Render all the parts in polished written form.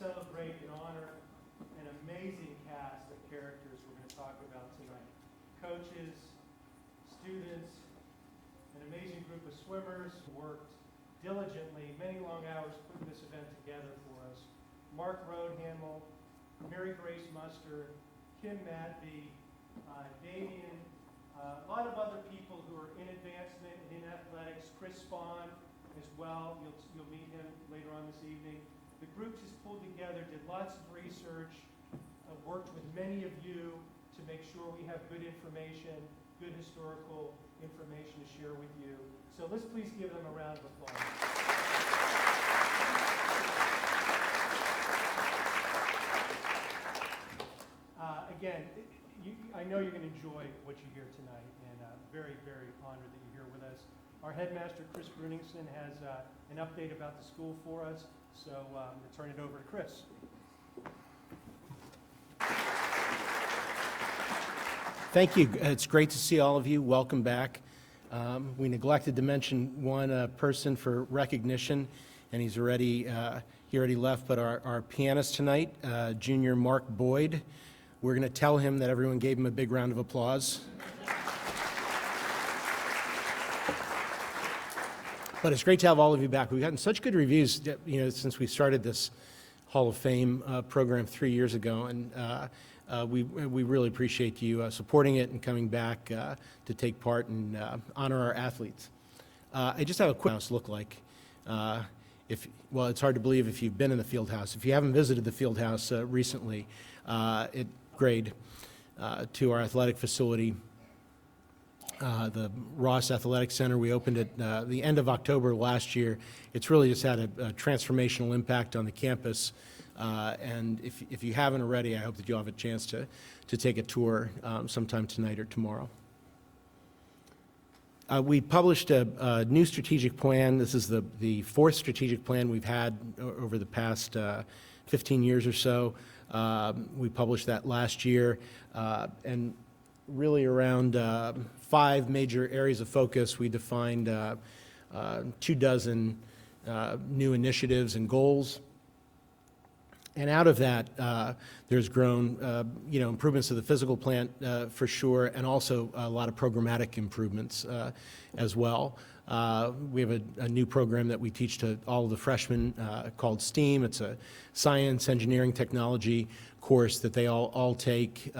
celebrate and honor an amazing cast of characters we're going to talk about tonight. Coaches, students, an amazing group of swimmers who worked diligently, many long hours putting this event together for us. Mark Roadhamel, Mary Grace Muster, Kim Madby, Damien, a lot of other people who are in advancement and in athletics. Chris Spahn as well. You'll meet him later on this evening. The group just pulled together, did lots of research, worked with many of you to make sure we have good information, good historical information to share with you. So let's please give them a round of applause. Again, I know you're going to enjoy what you hear tonight, and very, very honored that you're here with us. Our headmaster, Chris Bruningson, has an update about the school for us, so I'm going to turn it over to Chris. Thank you. It's great to see all of you. Welcome back. We neglected to mention one person for recognition, and he already left, but our pianist tonight, junior Mark Boyd. We're going to tell him that everyone gave him a big round of applause. But it's great to have all of you back. We've gotten such good reviews, since we started this Hall of Fame program 3 years ago, and we really appreciate you supporting it and coming back to take part and honor our athletes. I just have a quick house look like. It's hard to believe if you've been in the field house. If you haven't visited the field house recently, grade to our athletic facility, the Ross Athletic Center. We opened it the end of October last year. It's really just had a transformational impact on the campus. And if you haven't already, I hope that you'll have a chance to take a tour sometime tonight or tomorrow. We published a new strategic plan. This is the fourth strategic plan we've had over the past 15 years or so. We published that last year, and really around 5 major areas of focus. We defined 24 new initiatives and goals. And out of that, there's grown, improvements to the physical plant for sure, and also a lot of programmatic improvements as well. We have a new program that we teach to all of the freshmen called STEAM. It's a science, engineering, technology course that they all take.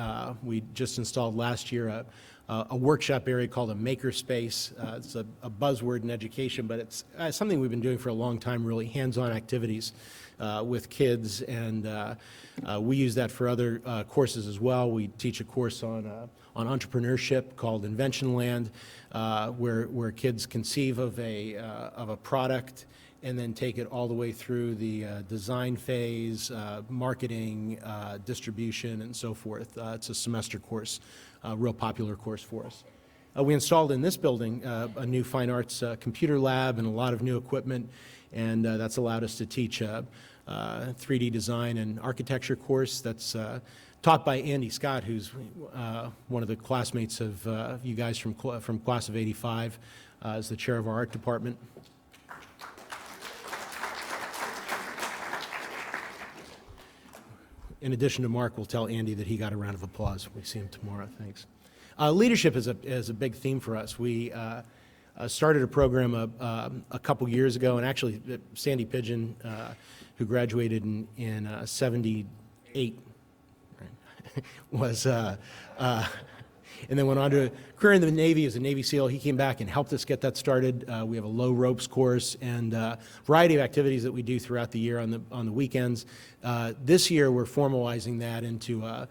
We just installed last year a workshop area called a makerspace. It's a buzzword in education, but it's something we've been doing for a long time, really hands-on activities with kids, and we use that for other courses as well. We teach a course on entrepreneurship called Invention Land, where kids conceive of a product and then take it all the way through the design phase, marketing, distribution, and so forth. It's a semester course, a real popular course for us. We installed in this building a new fine arts computer lab and a lot of new equipment, and that's allowed us to teach a 3D design and architecture course that's taught by Andy Scott, who's one of the classmates of you guys from class of '85, as the chair of our art department. In addition to Mark, we'll tell Andy that he got a round of applause when we see him tomorrow. Thanks. Leadership is a big theme for us. We started a program a couple years ago, and actually Sandy Pigeon, who graduated in 78, right, was and then went on to a career in the Navy as a Navy SEAL. He came back and helped us get that started. We have a low ropes course and a variety of activities that we do throughout the year on the weekends. This year we're formalizing that into a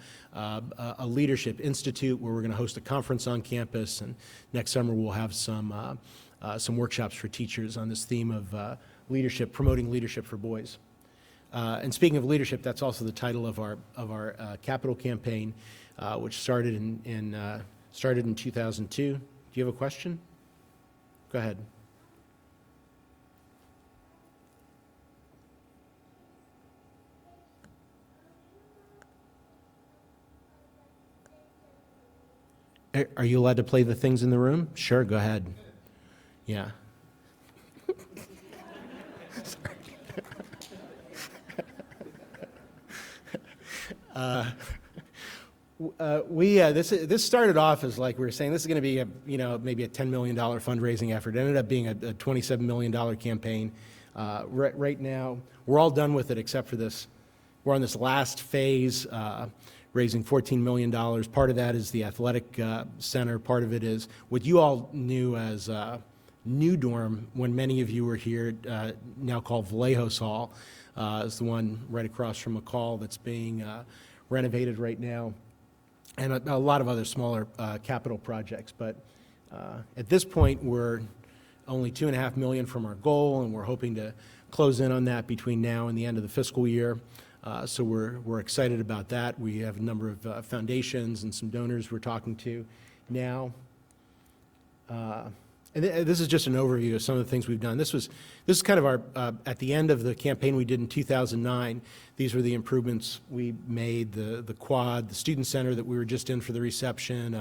leadership institute where we're going to host a conference on campus, and next summer we'll have some workshops for teachers on this theme of leadership, promoting leadership for boys. And speaking of leadership, that's also the title of our capital campaign, which started in 2002. Do you have a question? Go ahead. Are you allowed to play the things in the room? Sure, go ahead. Yeah. This started off as, like we were saying, this is going to be maybe a $10 million fundraising effort. It ended up being a $27 million campaign. Right now, we're all done with it except for this. We're on this last phase, raising $14 million. Part of that is the athletic center. Part of it is what you all knew as New Dorm when many of you were here, now called Vallejos Hall. It's the one right across from McCall that's being renovated right now, and a lot of other smaller capital projects. But at this point, we're only $2.5 million from our goal, and we're hoping to close in on that between now and the end of the fiscal year. So we're excited about that. We have a number of foundations and some donors we're talking to now. And this is just an overview of some of the things we've done. This is kind of our, at the end of the campaign we did in 2009, these were the improvements we made, the quad, the student center that we were just in for the reception,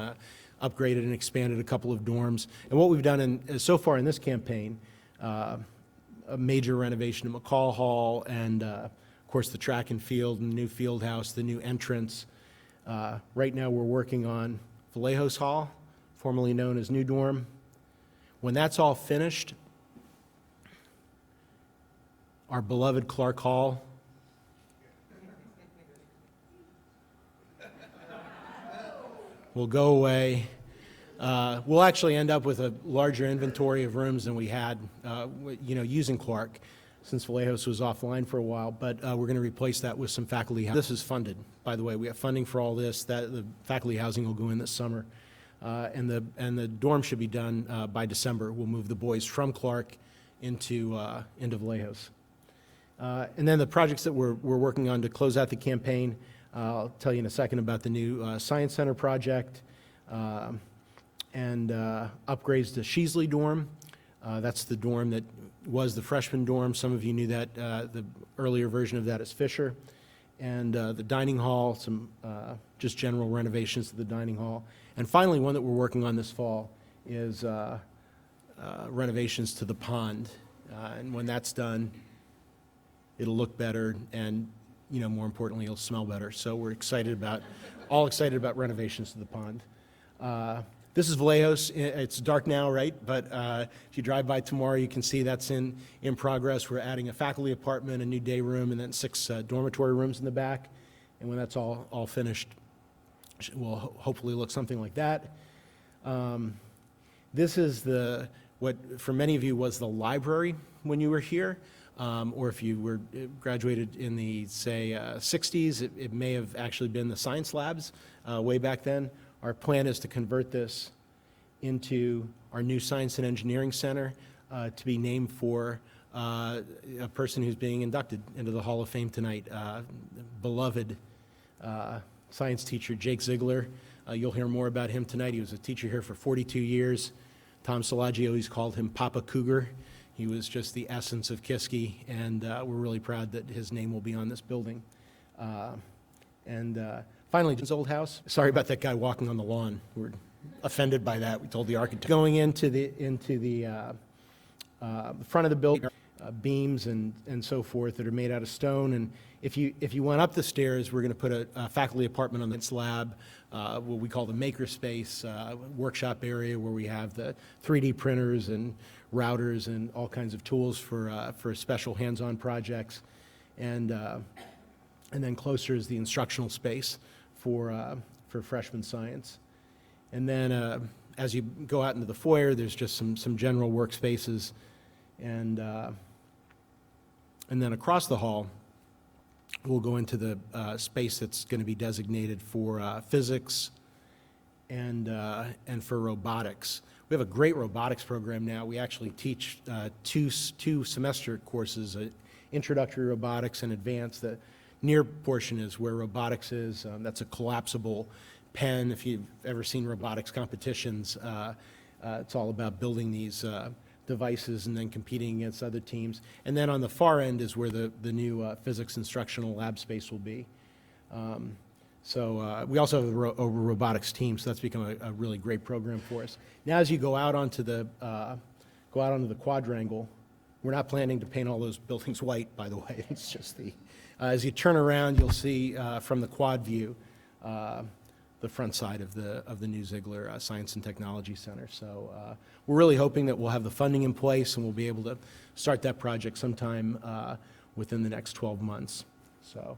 upgraded and expanded a couple of dorms. And what we've done so far in this campaign, a major renovation at McCall Hall, and of course the track and field, and the new field house, the new entrance. Right now we're working on Vallejos Hall, formerly known as New Dorm. When that's all finished, our beloved Clark Hall will go away. We'll actually end up with a larger inventory of rooms than we had, using Clark, since Vallejos was offline for a while. But we're going to replace that with some faculty housing. This is funded, by the way. We have funding for all this. The faculty housing will go in this summer. And the dorm should be done by December. We'll move the boys from Clark into Vallejos. And then the projects that we're working on to close out the campaign, I'll tell you in a second about the new Science Center project and upgrades to Sheasley dorm. That's the dorm that was the freshman dorm. Some of you knew that. The earlier version of that is Fisher. And the dining hall, some just general renovations to the dining hall. And finally, one that we're working on this fall is renovations to the pond. And when that's done, it'll look better, and more importantly, it'll smell better. So we're all excited about renovations to the pond. This is Vallejos. It's dark now, right? But if you drive by tomorrow, you can see that's in progress. We're adding a faculty apartment, a new day room, and then 6 dormitory rooms in the back. And when that's all finished, it will hopefully look something like that. This is what for many of you was the library when you were here, or if you were graduated in the, say, 60s, it may have actually been the science labs way back then. Our plan is to convert this into our new Science and Engineering Center to be named for a person who's being inducted into the Hall of Fame tonight, beloved science teacher Jake Ziegler. You'll hear more about him tonight. He was a teacher here for 42 years. Tom Salaggi always called him Papa Cougar. He was just the essence of Kiski, and we're really proud that his name will be on this building. Finally, his old house. Sorry about that guy walking on the lawn. We're offended by that. We told the architect. Going into the front of the building, beams and so forth that are made out of stone. And if you went up the stairs, we're going to put a faculty apartment on this lab, what we call the maker space, workshop area where we have the 3D printers and routers and all kinds of tools for special hands-on projects. And then closer is the instructional space for freshman science. And then as you go out into the foyer, there's just some general workspaces. And then across the hall, we'll go into the space that's going to be designated for physics and for robotics. We have a great robotics program now. We actually teach two semester courses, introductory robotics and advanced. The near portion is where robotics is. That's a collapsible pen. If you've ever seen robotics competitions, it's all about building these devices and then competing against other teams. And then on the far end is where the new physics instructional lab space will be. We also have a robotics team, so that's become a really great program for us. Now, as you go out onto the quadrangle, we're not planning to paint all those buildings white, by the way. It's just As you turn around, you'll see from the quad view the front side of the new Ziegler Science and Technology Center. So we're really hoping that we'll have the funding in place and we'll be able to start that project sometime within the next 12 months. So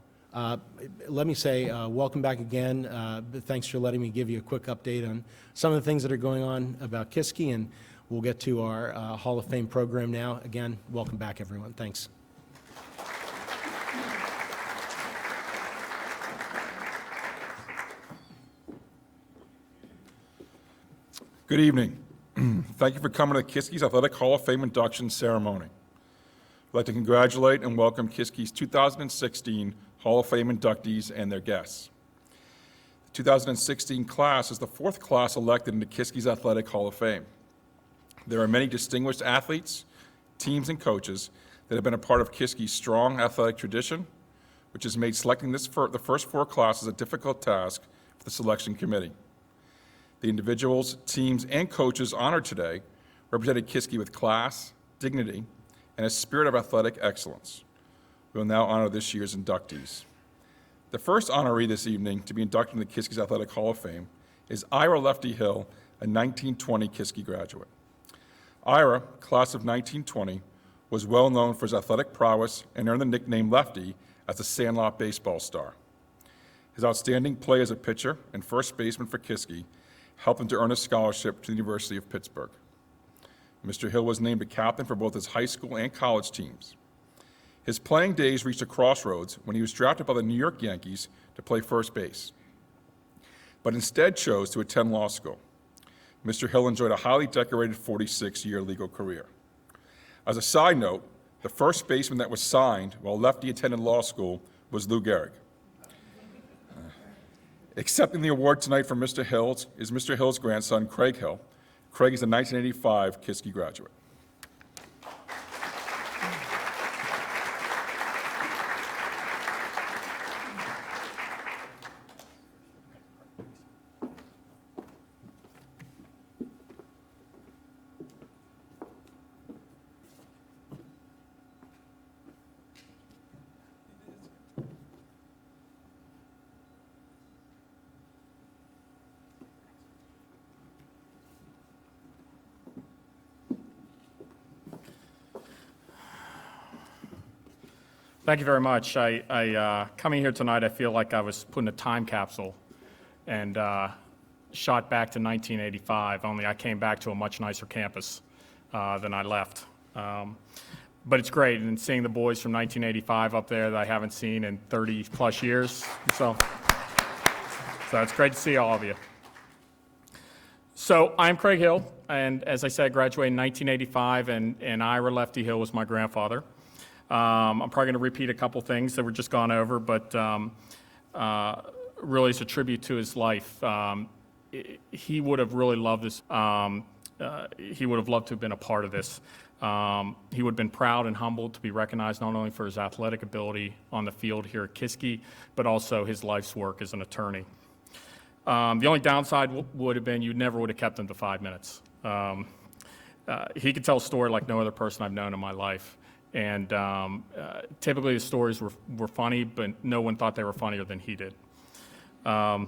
let me say welcome back again. Thanks for letting me give you a quick update on some of the things that are going on about Kiski, and we'll get to our Hall of Fame program now. Again, welcome back, everyone. Thanks. Good evening. Thank you for coming to Kiski's Athletic Hall of Fame induction ceremony. I'd like to congratulate and welcome Kiski's 2016 Hall of Fame inductees and their guests. The 2016 class is the fourth class elected into Kiski's Athletic Hall of Fame. There are many distinguished athletes, teams, and coaches that have been a part of Kiski's strong athletic tradition, which has made selecting the first four classes a difficult task for the selection committee. The individuals, teams, and coaches honored today represented Kiski with class, dignity, and a spirit of athletic excellence. We will now honor this year's inductees. The first honoree this evening to be inducted into Kiski's Athletic Hall of Fame is Ira Lefty Hill, a 1920 Kiski graduate. Ira, class of 1920, was well known for his athletic prowess and earned the nickname Lefty as a Sandlot baseball star. His outstanding play as a pitcher and first baseman for Kiski helped him to earn a scholarship to the University of Pittsburgh. Mr. Hill was named a captain for both his high school and college teams. His playing days reached a crossroads when he was drafted by the New York Yankees to play first base, but instead chose to attend law school. Mr. Hill enjoyed a highly decorated 46-year legal career. As a side note, the first baseman that was signed while Lefty attended law school was Lou Gehrig. Accepting the award tonight from Mr. Hill is Mr. Hill's grandson, Craig Hill. Craig is a 1985 Kiski graduate. Thank you very much. Coming here tonight, I feel like I was put in a time capsule and shot back to 1985, only I came back to a much nicer campus than I left. But it's great, and seeing the boys from 1985 up there that I haven't seen in 30 plus years, so it's great to see all of you. So I'm Craig Hill, and as I said, I graduated in 1985, and Ira Lefty Hill was my grandfather. I'm probably going to repeat a couple things that were just gone over, but really it's a tribute to his life. He would have really loved this. He would have loved to have been a part of this. He would have been proud and humbled to be recognized not only for his athletic ability on the field here at Kiski, but also his life's work as an attorney. The only downside would have been you never would have kept him to 5 minutes. He could tell a story like no other person I've known in my life. And typically the stories were funny, but no one thought they were funnier than he did. And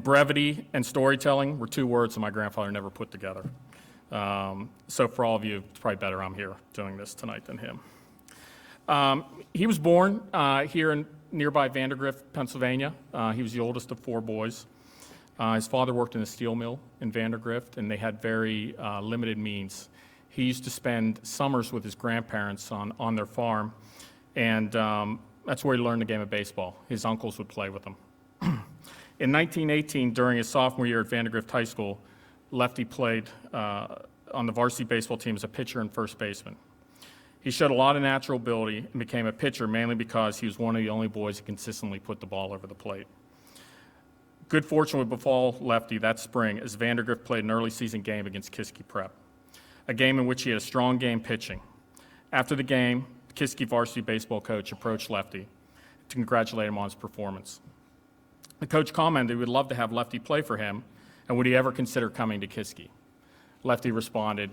brevity and storytelling were two words that my grandfather never put together. So for all of you, it's probably better I'm here doing this tonight than him. He was born here in nearby Vandergrift, Pennsylvania. He was the oldest of 4 boys. His father worked in a steel mill in Vandergrift, and they had very limited means. He used to spend summers with his grandparents on their farm, and that's where he learned the game of baseball. His uncles would play with him. In 1918, during his sophomore year at Vandergrift High School, Lefty played on the varsity baseball team as a pitcher and first baseman. He showed a lot of natural ability and became a pitcher mainly because he was one of the only boys who consistently put the ball over the plate. Good fortune would befall Lefty that spring as Vandergrift played an early season game against Kiski Prep, a game in which he had a strong game pitching. After the game, the Kiski varsity baseball coach approached Lefty to congratulate him on his performance. The coach commented he would love to have Lefty play for him, and would he ever consider coming to Kiski? Lefty responded,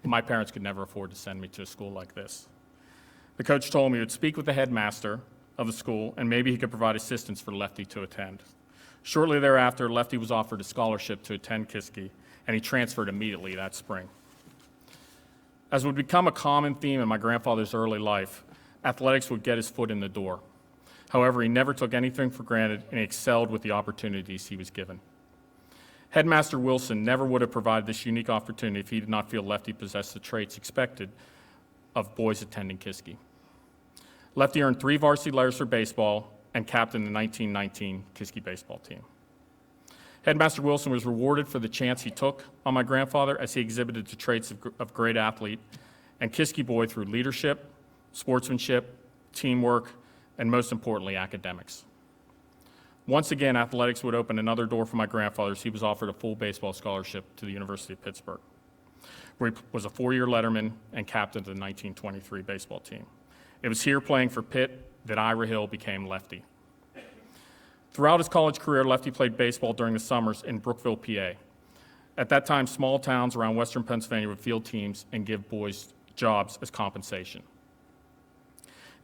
"My parents could never afford to send me to a school like this." The coach told me he would speak with the headmaster of the school, and maybe he could provide assistance for Lefty to attend. Shortly thereafter, Lefty was offered a scholarship to attend Kiski, and he transferred immediately that spring. As would become a common theme in my grandfather's early life, athletics would get his foot in the door. However, he never took anything for granted, and he excelled with the opportunities he was given. Headmaster Wilson never would have provided this unique opportunity if he did not feel Lefty possessed the traits expected of boys attending Kiski. Lefty earned 3 varsity letters for baseball and captained the 1919 Kiski baseball team. Headmaster Wilson was rewarded for the chance he took on my grandfather as he exhibited the traits of great athlete and Kiski boy through leadership, sportsmanship, teamwork, and most importantly, academics. Once again, athletics would open another door for my grandfather as he was offered a full baseball scholarship to the University of Pittsburgh, where he was a 4-year letterman and captain of the 1923 baseball team. It was here playing for Pitt that Ira Hill became Lefty. Throughout his college career, Lefty played baseball during the summers in Brookville, PA. At that time, small towns around western Pennsylvania would field teams and give boys jobs as compensation.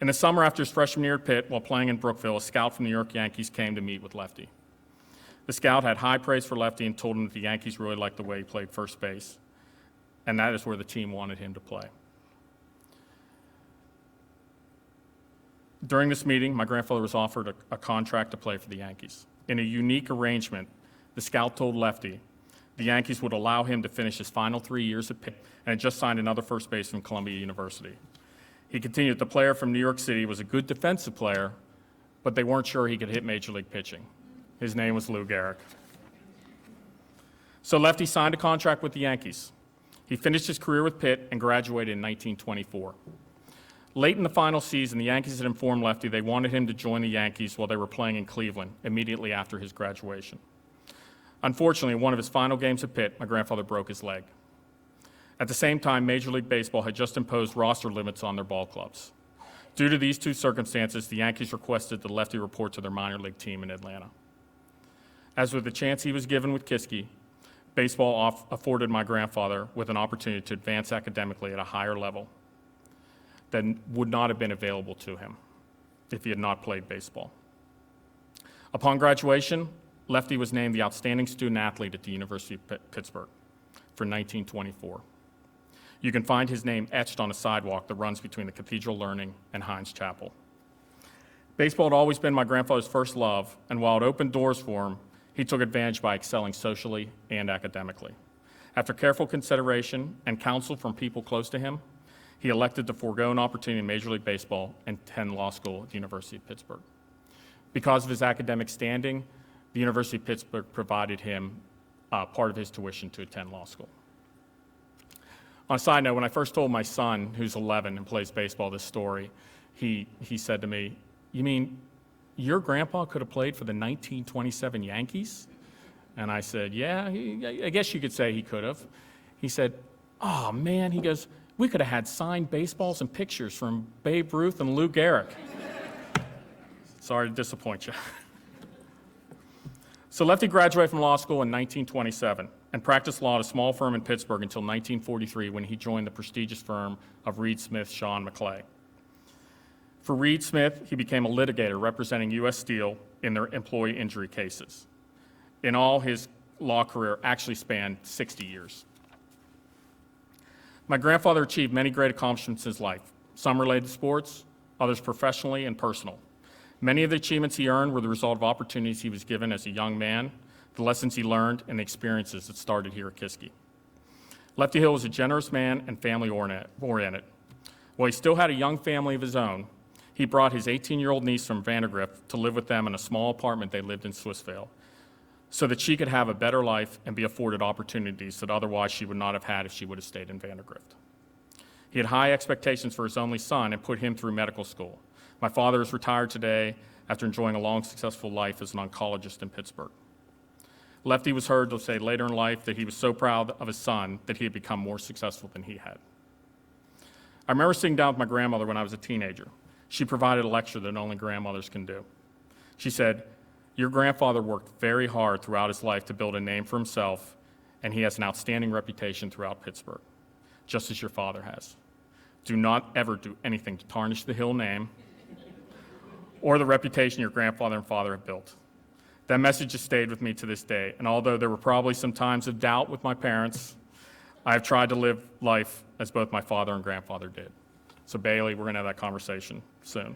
In the summer after his freshman year at Pitt, while playing in Brookville, a scout from the New York Yankees came to meet with Lefty. The scout had high praise for Lefty and told him that the Yankees really liked the way he played first base, and that is where the team wanted him to play. During this meeting, my grandfather was offered a contract to play for the Yankees. In a unique arrangement, the scout told Lefty the Yankees would allow him to finish his final 3 years at Pitt and had just signed another first baseman from Columbia University. He continued, the player from New York City was a good defensive player, but they weren't sure he could hit major league pitching. His name was Lou Gehrig. So Lefty signed a contract with the Yankees. He finished his career with Pitt and graduated in 1924. Late in the final season, the Yankees had informed Lefty they wanted him to join the Yankees while they were playing in Cleveland immediately after his graduation. Unfortunately, in one of his final games at Pitt, my grandfather broke his leg. At the same time, Major League Baseball had just imposed roster limits on their ball clubs. Due to these two circumstances, the Yankees requested that Lefty report to their minor league team in Atlanta. As with the chance he was given with Kiski, baseball afforded my grandfather with an opportunity to advance academically at a higher level that would not have been available to him if he had not played baseball. Upon graduation, Lefty was named the outstanding student athlete at the University of Pittsburgh for 1924. You can find his name etched on a sidewalk that runs between the Cathedral Learning and Heinz Chapel. Baseball had always been my grandfather's first love, and while it opened doors for him, he took advantage by excelling socially and academically. After careful consideration and counsel from people close to him, he elected to forego an opportunity in Major League Baseball and attend law school at the University of Pittsburgh. Because of his academic standing, the University of Pittsburgh provided him part of his tuition to attend law school. On a side note, when I first told my son, who's 11 and plays baseball, this story, he said to me, "You mean your grandpa could have played for the 1927 Yankees?" And I said, "Yeah, I guess you could say he could have." He said, "Oh, man," he goes, "we could have had signed baseballs and pictures from Babe Ruth and Lou Gehrig." Sorry to disappoint you. So Lefty graduated from law school in 1927 and practiced law at a small firm in Pittsburgh until 1943 when he joined the prestigious firm of Reed Smith, Shaw and McClay. For Reed Smith, he became a litigator representing U.S. Steel in their employee injury cases. In all, his law career actually spanned 60 years. My grandfather achieved many great accomplishments in his life, some related to sports, others professionally and personal. Many of the achievements he earned were the result of opportunities he was given as a young man, the lessons he learned, and the experiences that started here at Kiski. Lefty Hill was a generous man and family-oriented. While he still had a young family of his own, he brought his 18-year-old niece from Vandergrift to live with them in a small apartment they lived in Swissvale, so that she could have a better life and be afforded opportunities that otherwise she would not have had if she would have stayed in Vandergrift. He had high expectations for his only son and put him through medical school. My father is retired today after enjoying a long, successful life as an oncologist in Pittsburgh. Lefty was heard to say later in life that he was so proud of his son that he had become more successful than he had. I remember sitting down with my grandmother when I was a teenager. She provided a lecture that only grandmothers can do. She said, "Your grandfather worked very hard throughout his life to build a name for himself, and he has an outstanding reputation throughout Pittsburgh, just as your father has. Do not ever do anything to tarnish the Hill name or the reputation your grandfather and father have built. That message has stayed with me to this day, and although there were probably some times of doubt with my parents, I have tried to live life as both my father and grandfather did. So Bailey, we're going to have that conversation soon.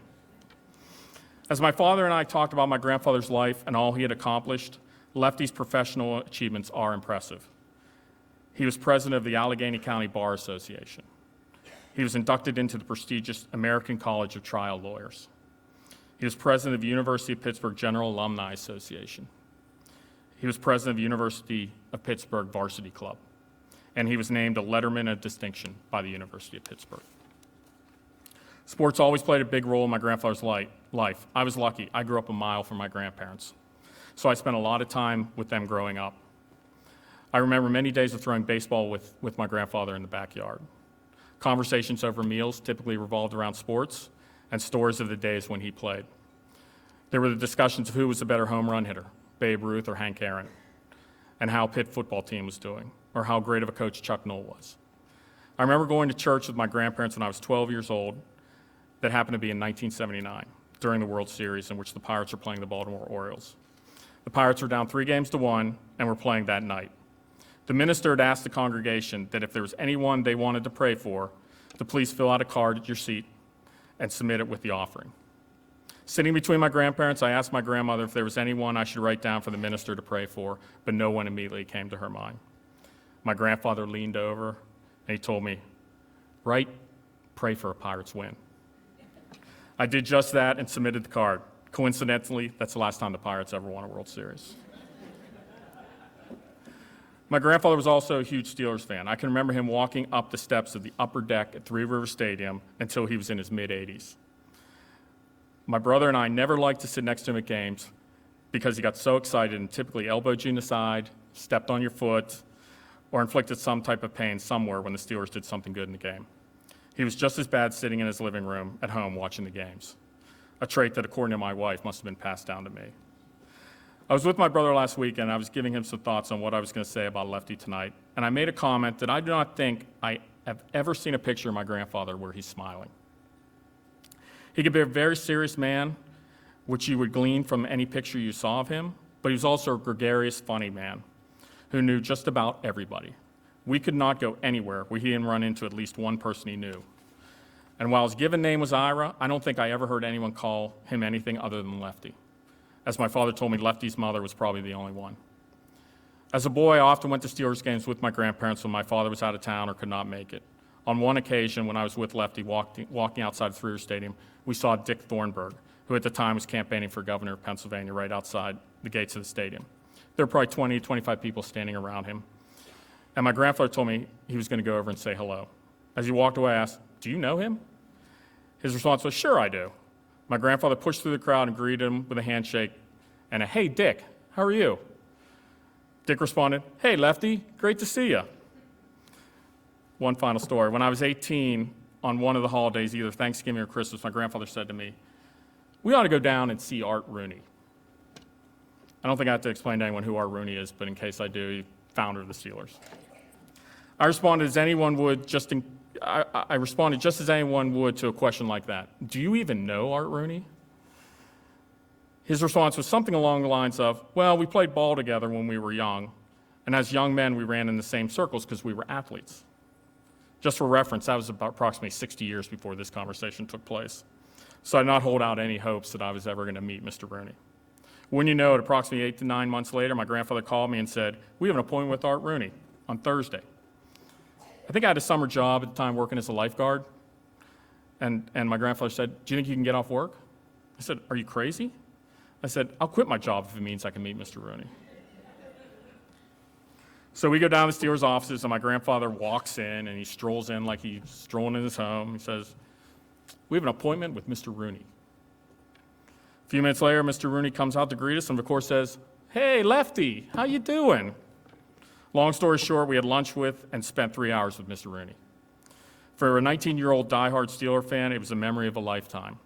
As my father and I talked about my grandfather's life and all he had accomplished, Lefty's professional achievements are impressive. He was president of the Allegheny County Bar Association. He was inducted into the prestigious American College of Trial Lawyers. He was president of the University of Pittsburgh General Alumni Association. He was president of the University of Pittsburgh Varsity Club. And he was named a Letterman of Distinction by the University of Pittsburgh. Sports always played a big role in my grandfather's life. I was lucky. I grew up a mile from my grandparents. So I spent a lot of time with them growing up. I remember many days of throwing baseball with my grandfather in the backyard. Conversations over meals typically revolved around sports and stories of the days when he played. There were the discussions of who was the better home run hitter, Babe Ruth or Hank Aaron, and how Pitt football team was doing, or how great of a coach Chuck Noll was. I remember going to church with my grandparents when I was 12 years old. That happened to be in 1979, during the World Series in which the Pirates were playing the Baltimore Orioles. The Pirates were down 3-1 and were playing that night. The minister had asked the congregation that if there was anyone they wanted to pray for, to please fill out a card at your seat and submit it with the offering. Sitting between my grandparents, I asked my grandmother if there was anyone I should write down for the minister to pray for, but no one immediately came to her mind. My grandfather leaned over and he told me, "Write, pray for a Pirates win." I did just that and submitted the card. Coincidentally, that's the last time the Pirates ever won a World Series. My grandfather was also a huge Steelers fan. I can remember him walking up the steps of the upper deck at Three River Stadium until he was in his mid-80s. My brother and I never liked to sit next to him at games because he got so excited and typically elbowed you in the side, stepped on your foot, or inflicted some type of pain somewhere when the Steelers did something good in the game. He was just as bad sitting in his living room at home watching the games, a trait that, according to my wife, must have been passed down to me. I was with my brother last week, and I was giving him some thoughts on what I was going to say about Lefty tonight, and I made a comment that I do not think I have ever seen a picture of my grandfather where he's smiling. He could be a very serious man, which you would glean from any picture you saw of him, but he was also a gregarious, funny man who knew just about everybody. We could not go anywhere where he didn't run into at least one person he knew. And while his given name was Ira, I don't think I ever heard anyone call him anything other than Lefty. As my father told me, Lefty's mother was probably the only one. As a boy, I often went to Steelers games with my grandparents when my father was out of town or could not make it. On one occasion, when I was with Lefty walking outside Three River Stadium, we saw Dick Thornburg, who at the time was campaigning for governor of Pennsylvania right outside the gates of the stadium. There were probably 20, 25 people standing around him. And my grandfather told me he was going to go over and say hello. As he walked away, I asked, "Do you know him?" His response was, "Sure, I do." My grandfather pushed through the crowd and greeted him with a handshake and a, "Hey, Dick, how are you?" Dick responded, "Hey, Lefty, great to see you." One final story. When I was 18, on one of the holidays, either Thanksgiving or Christmas, my grandfather said to me, "We ought to go down and see Art Rooney." I don't think I have to explain to anyone who Art Rooney is, but in case I do, he's founder of the Steelers. I responded just as anyone would to a question like that. "Do you even know Art Rooney?" His response was something along the lines of, "Well, we played ball together when we were young, and as young men, we ran in the same circles because we were athletes." Just for reference, that was about approximately 60 years before this conversation took place. So I did not hold out any hopes that I was ever going to meet Mr. Rooney. When you know it, approximately 8 to 9 months later, my grandfather called me and said, "We have an appointment with Art Rooney on Thursday." I think I had a summer job at the time working as a lifeguard, and my grandfather said, "Do you think you can get off work?" I said, "Are you crazy?" I said, "I'll quit my job if it means I can meet Mr. Rooney." So we go down to the Steelers offices, and my grandfather walks in, and he strolls in like he's strolling in his home. He says, "We have an appointment with Mr. Rooney." A few minutes later, Mr. Rooney comes out to greet us and, of course, says, "Hey, Lefty, how you doing?" Long story short, we had lunch with and spent 3 hours with Mr. Rooney. For a 19-year-old diehard Steeler fan, it was a memory of a lifetime.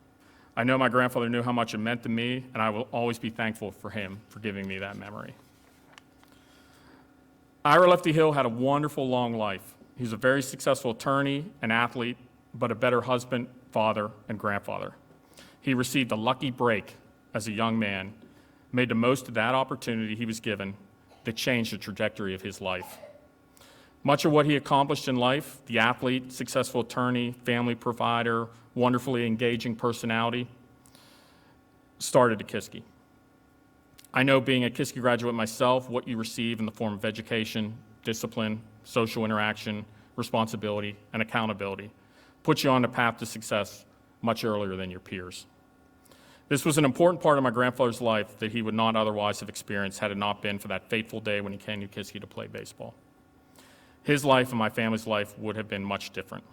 I know my grandfather knew how much it meant to me, and I will always be thankful for him for giving me that memory. Ira Lefty Hill had a wonderful, long life. He was a very successful attorney and athlete, but a better husband, father, and grandfather. he received a lucky break as a young man, made the most of that opportunity he was given that changed the trajectory of his life. Much of what he accomplished in life, the athlete, successful attorney, family provider, wonderfully engaging personality, started at Kiski. I know, being a Kiski graduate myself, what you receive in the form of education, discipline, social interaction, responsibility, and accountability puts you on the path to success much earlier than your peers. This was an important part of my grandfather's life that he would not otherwise have experienced had it not been for that fateful day when he came to Kiski to play baseball. His life and my family's life would have been much different.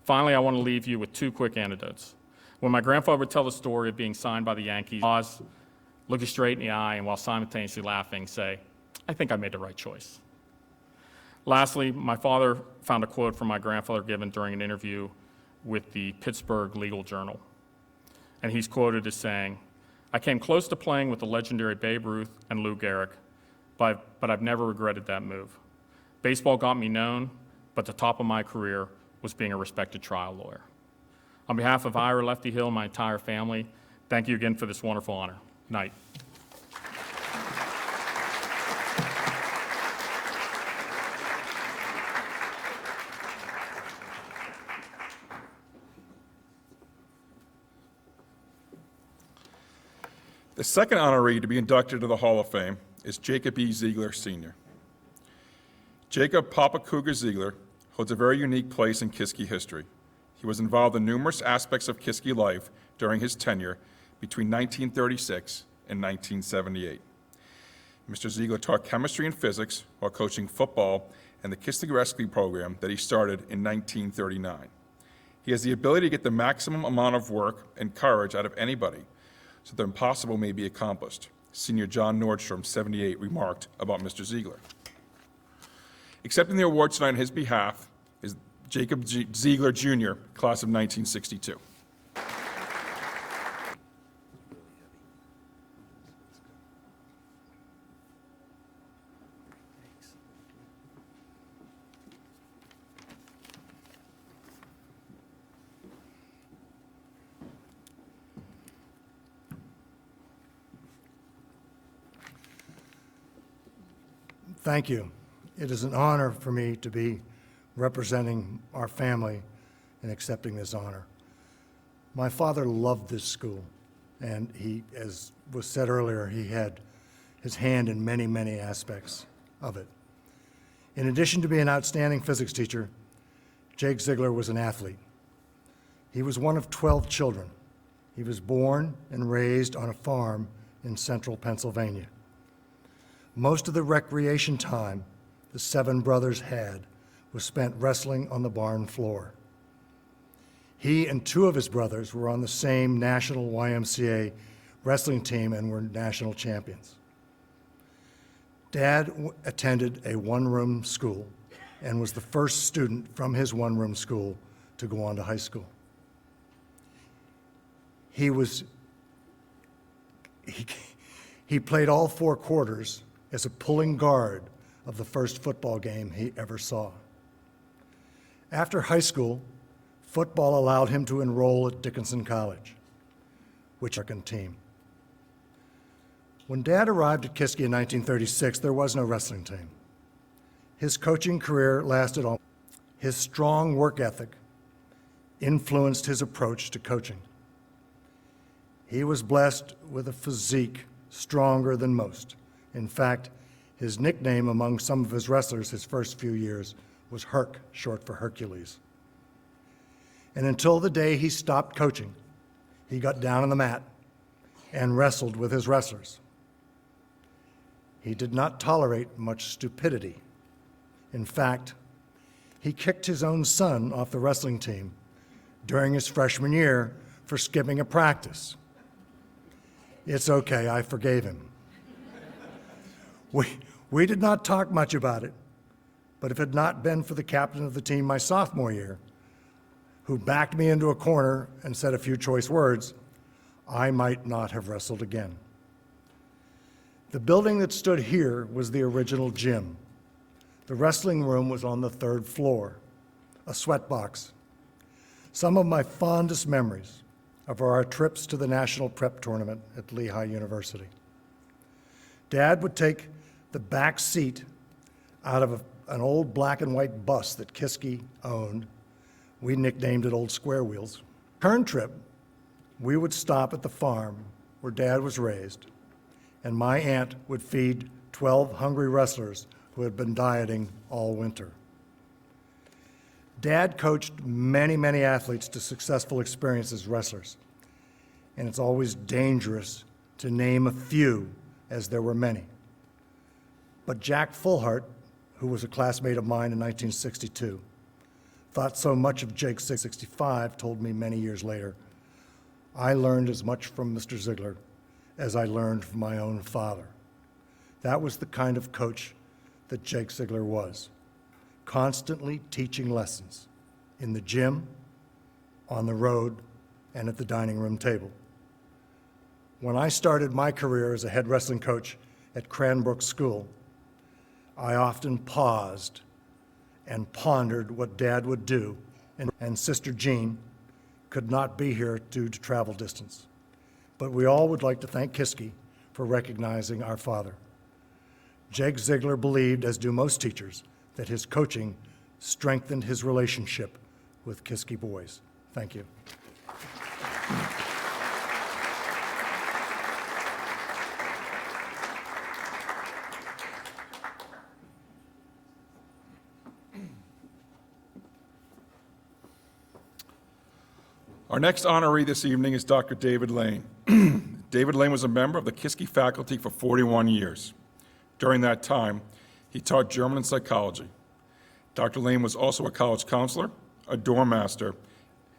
Finally, I want to leave you with two quick anecdotes. When my grandfather would tell the story of being signed by the Yankees, pause, look you straight in the eye, and while simultaneously laughing, say, "I think I made the right choice." Lastly, my father found a quote from my grandfather given during an interview with the Pittsburgh Legal Journal. And he's quoted as saying, "I came close to playing with the legendary Babe Ruth and Lou Gehrig, but I've never regretted that move. Baseball got me known, but the top of my career was being a respected trial lawyer." On behalf of Ira Lefty Hill and my entire family, thank you again for this wonderful honor. Night. The second honoree to be inducted to the Hall of Fame is Jacob E. Ziegler, Sr. Jacob Papa Cougar Ziegler holds a very unique place in Kiski history. He was involved in numerous aspects of Kiski life during his tenure between 1936 and 1978. Mr. Ziegler taught chemistry and physics while coaching football and the Kiski Rescue Program that he started in 1939. He has the ability to get the maximum amount of work and courage out of anybody, so the impossible may be accomplished. Senior John Nordstrom, 78, remarked about Mr. Ziegler. Accepting the award tonight on his behalf is Jacob Ziegler, Jr., class of 1962. Thank you. It is an honor for me to be representing our family and accepting this honor. My father loved this school, and he, as was said earlier, he had his hand in many, many aspects of it. In addition to being an outstanding physics teacher, Jake Ziegler was an athlete. He was one of 12 children. He was born and raised on a farm in central Pennsylvania. Most of the recreation time the 7 brothers had was spent wrestling on the barn floor. He and 2 of his brothers were on the same national YMCA wrestling team and were national champions. Dad attended a one-room school and was the first student from his one-room school to go on to high school. He played all 4 quarters as a pulling guard of the first football game he ever saw. After high school, football allowed him to enroll at Dickinson College, which was our team. When Dad arrived at Kiski in 1936, there was no wrestling team. His coaching career lasted all. His strong work ethic influenced his approach to coaching. He was blessed with a physique stronger than most. In fact, his nickname among some of his wrestlers his first few years was Herc, short for Hercules. And until the day he stopped coaching, he got down on the mat and wrestled with his wrestlers. He did not tolerate much stupidity. In fact, he kicked his own son off the wrestling team during his freshman year for skipping a practice. It's okay, I forgave him. We did not talk much about it, but if it had not been for the captain of the team my sophomore year, who backed me into a corner and said a few choice words, I might not have wrestled again. The building that stood here was the original gym. The wrestling room was on the 3rd floor, a sweat box. Some of my fondest memories of our trips to the National Prep Tournament at Lehigh University. Dad would take the back seat out of an old black and white bus that Kiski owned. We nicknamed it Old Square Wheels. Return trip, we would stop at the farm where Dad was raised, and my aunt would feed 12 hungry wrestlers who had been dieting all winter. Dad coached many, many athletes to successful experience as wrestlers, and it's always dangerous to name a few, as there were many. But Jack Fullhart, who was a classmate of mine in 1962, thought so much of Jake 65, told me many years later, "I learned as much from Mr. Ziegler as I learned from my own father." That was the kind of coach that Jake Ziegler was, constantly teaching lessons in the gym, on the road, and at the dining room table. When I started my career as a head wrestling coach at Cranbrook School, I often paused and pondered what Dad would do, and Sister Jean could not be here due to travel distance. But we all would like to thank Kiski for recognizing our father. Jake Ziegler believed, as do most teachers, that his coaching strengthened his relationship with Kiski boys. Thank you. Our next honoree this evening is Dr. David Lane. David Lane was a member of the Kiski faculty for 41 years. During that time, he taught German and psychology. Dr. Lane was also a college counselor, a dorm master,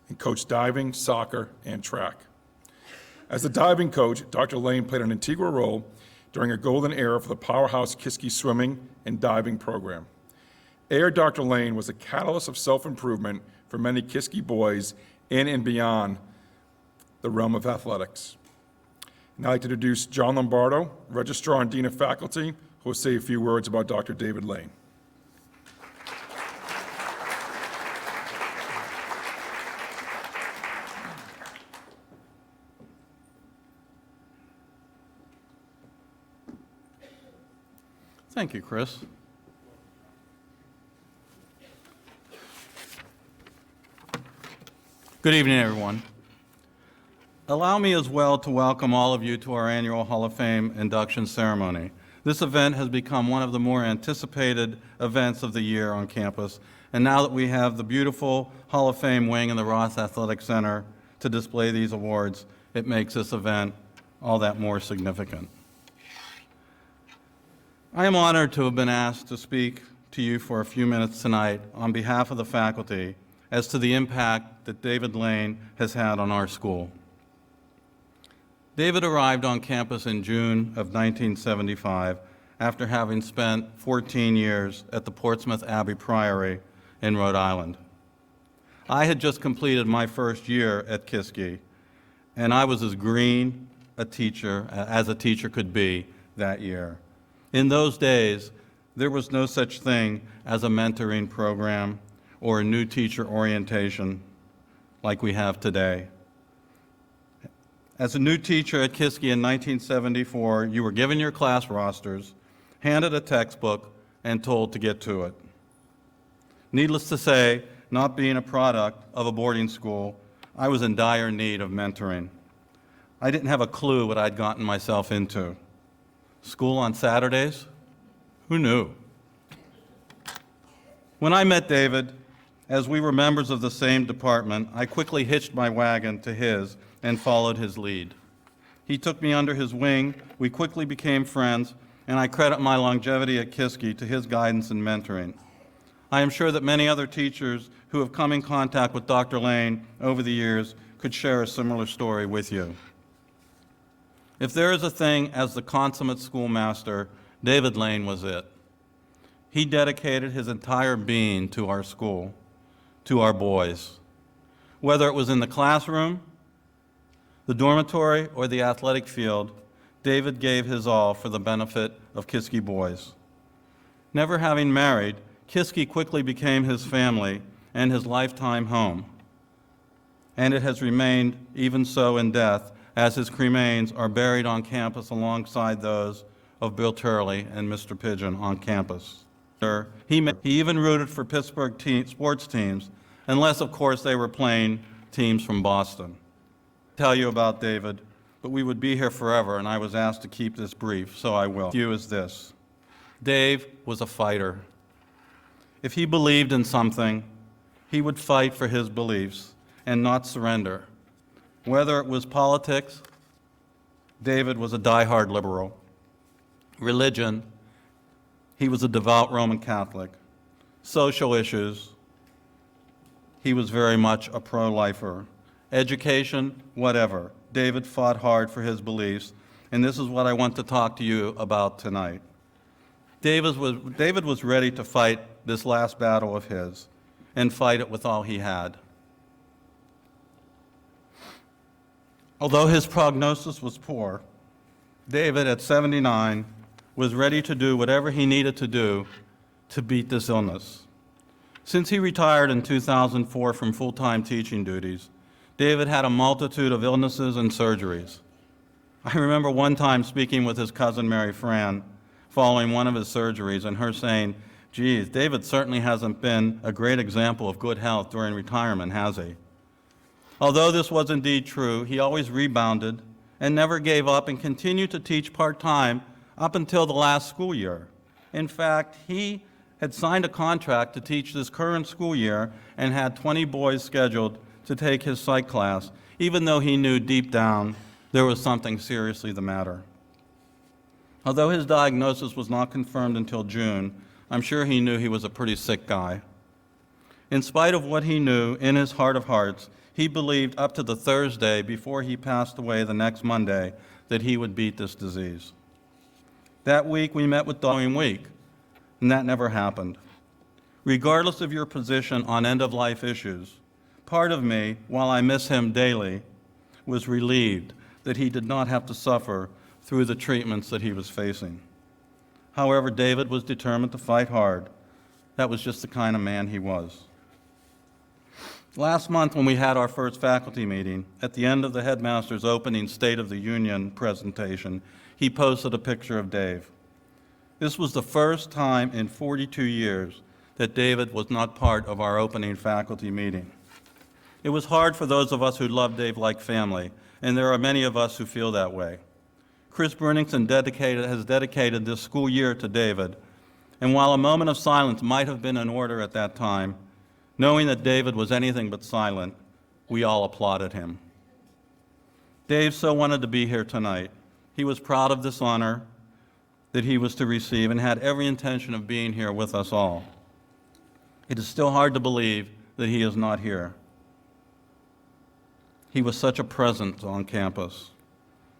and coached diving, soccer, and track. As the diving coach, Dr. Lane played an integral role during a golden era for the powerhouse Kiski swimming and diving program. Air Dr. Lane was a catalyst of self-improvement for many Kiski boys in and beyond the realm of athletics. Now I'd like to introduce John Lombardo, Registrar and Dean of Faculty, who will say a few words about Dr. David Lane. Thank you, Chris. Good evening, everyone. Allow me as well to welcome all of you to our annual Hall of Fame induction ceremony. This event has become one of the more anticipated events of the year on campus, and now that we have the beautiful Hall of Fame wing in the Ross Athletic Center to display these awards, it makes this event all that more significant. I am honored to have been asked to speak to you for a few minutes tonight on behalf of the faculty as to the impact that David Lane has had on our school. David arrived on campus in June of 1975 after having spent 14 years at the Portsmouth Abbey Priory in Rhode Island. I had just completed my first year at Kiski, and I was as green a teacher as a teacher could be that year. In those days, there was no such thing as a mentoring program or a new teacher orientation like we have today. As a new teacher at Kiski in 1974, you were given your class rosters, handed a textbook, and told to get to it. Needless to say, not being a product of a boarding school, I was in dire need of mentoring. I didn't have a clue what I'd gotten myself into. School on Saturdays? Who knew? When I met David, as we were members of the same department, I quickly hitched my wagon to his and followed his lead. He took me under his wing, we quickly became friends, and I credit my longevity at Kiski to his guidance and mentoring. I am sure that many other teachers who have come in contact with Dr. Lane over the years could share a similar story with you. If there is a thing as the consummate schoolmaster, David Lane was it. He dedicated his entire being to our school, to our boys. Whether it was in the classroom, the dormitory, or the athletic field, David gave his all for the benefit of Kiski boys. Never having married, Kiski quickly became his family and his lifetime home. and it has remained even so in death, as his cremains are buried on campus alongside those of Bill Turley and Mr. Pigeon on campus. He even rooted for Pittsburgh sports teams, unless, of course, they were playing teams from Boston. Tell you about David, but we would be here forever, and I was asked to keep this brief, so I will. View is this. Dave was a fighter. If he believed in something, he would fight for his beliefs and not surrender. Whether it was politics, David was a diehard liberal. Religion, he was a devout Roman Catholic. Social issues, he was very much a pro-lifer. Education, whatever. David fought hard for his beliefs, and this is what I want to talk to you about tonight. David was ready to fight this last battle of his and fight it with all he had. Although his prognosis was poor, David, at 79, was ready to do whatever he needed to do to beat this illness. Since he retired in 2004 from full-time teaching duties, David had a multitude of illnesses and surgeries. I remember one time speaking with his cousin Mary Fran following one of his surgeries and her saying, "Geez, David certainly hasn't been a great example of good health during retirement, has he?" Although this was indeed true, he always rebounded and never gave up and continued to teach part-time up until the last school year. In fact, he had signed a contract to teach this current school year and had 20 boys scheduled to take his psych class, even though he knew deep down there was something seriously the matter. Although his diagnosis was not confirmed until June, I'm sure he knew he was a pretty sick guy. In spite of what he knew, in his heart of hearts, he believed up to the Thursday before he passed away the next Monday that he would beat this disease. That week we met with the following week, and that never happened. Regardless of your position on end-of-life issues, part of me, while I miss him daily, was relieved that he did not have to suffer through the treatments that he was facing. However, David was determined to fight hard. That was just the kind of man he was. Last month, when we had our first faculty meeting, at the end of the headmaster's opening State of the Union presentation, he posted a picture of Dave. This was the first time in 42 years that David was not part of our opening faculty meeting. It was hard for those of us who love Dave like family, and there are many of us who feel that way. Chris Brunington has dedicated this school year to David, and while a moment of silence might have been in order at that time, knowing that David was anything but silent, we all applauded him. Dave so wanted to be here tonight. He was proud of this honor that he was to receive and had every intention of being here with us all. It is still hard to believe that he is not here. He was such a presence on campus.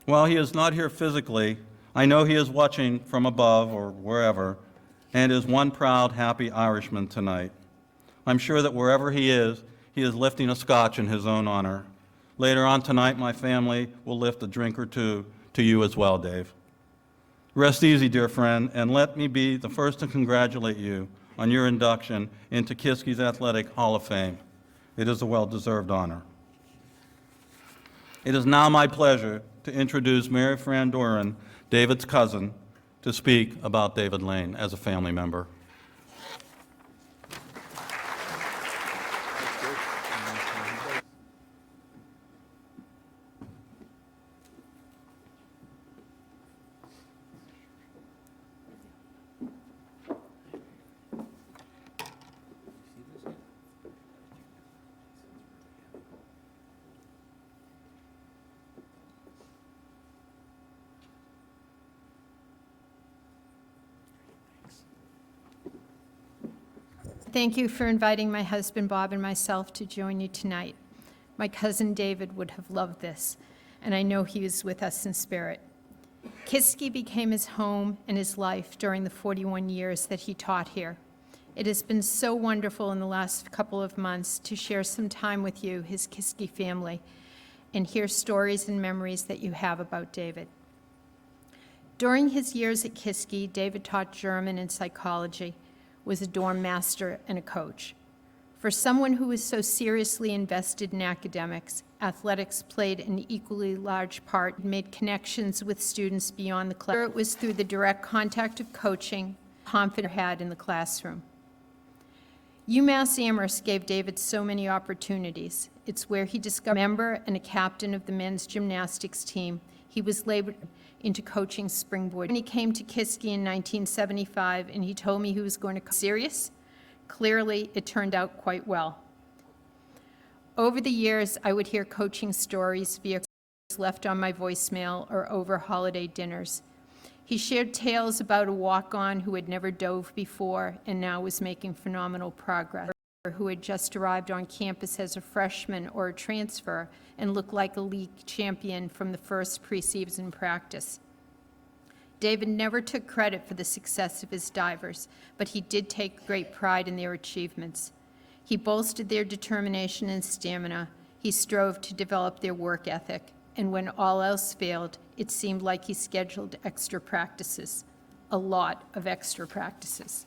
While he is not here physically, I know he is watching from above or wherever and is one proud, happy Irishman tonight. I'm sure that wherever he is lifting a scotch in his own honor. Later on tonight, my family will lift a drink or two to you as well, Dave. Rest easy, dear friend, and let me be the first to congratulate you on your induction into Kiski's Athletic Hall of Fame. It is a well-deserved honor. It is now my pleasure to introduce Mary Fran Doran, David's cousin, to speak about David Lane as a family member. Thank you for inviting my husband Bob and myself to join you tonight. My cousin David would have loved this, and I know he is with us in spirit. Kiski became his home and his life during the 41 years that he taught here. It has been so wonderful in the last couple of months to share some time with you, his Kiski family, and hear stories and memories that you have about David. During his years at Kiski, David taught German and psychology, was a dorm master and a coach. For someone who was so seriously invested in academics, athletics played an equally large part and made connections with students beyond the class. It was through the direct contact of coaching, confidence had in the classroom. UMass Amherst gave David so many opportunities. It's where he discovered a member and a captain of the men's gymnastics team. He was labored into coaching springboard. When he came to Kiski in 1975 and he told me he was going to serious, clearly it turned out quite well. Over the years, I would hear coaching stories via left on my voicemail or over holiday dinners. He shared tales about a walk-on who had never dove before and now was making phenomenal progress, or who had just arrived on campus as a freshman or a transfer and looked like a league champion from the first preseason practice. David never took credit for the success of his divers, but he did take great pride in their achievements. He bolstered their determination and stamina. He strove to develop their work ethic. And when all else failed, it seemed like he scheduled extra practices, a lot of extra practices.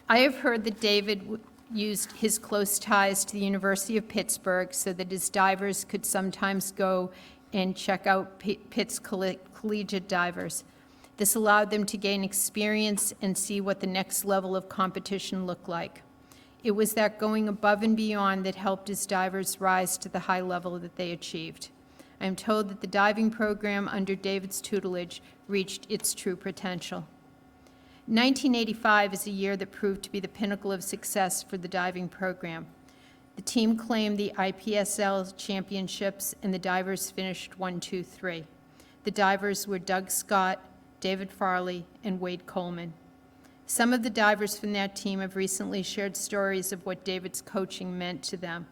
I have heard that David used his close ties to the University of Pittsburgh so that his divers could sometimes go and check out Pitt's collegiate divers. This allowed them to gain experience and see what the next level of competition looked like. It was that going above and beyond that helped his divers rise to the high level that they achieved. I am told that the diving program under David's tutelage reached its true potential. 1985 is a year that proved to be the pinnacle of success for the diving program. The team claimed the IPSL championships, and the divers finished 1, 2, 3. The divers were Doug Scott, David Farley, and Wade Coleman. Some of the divers from that team have recently shared stories of what David's coaching meant to them.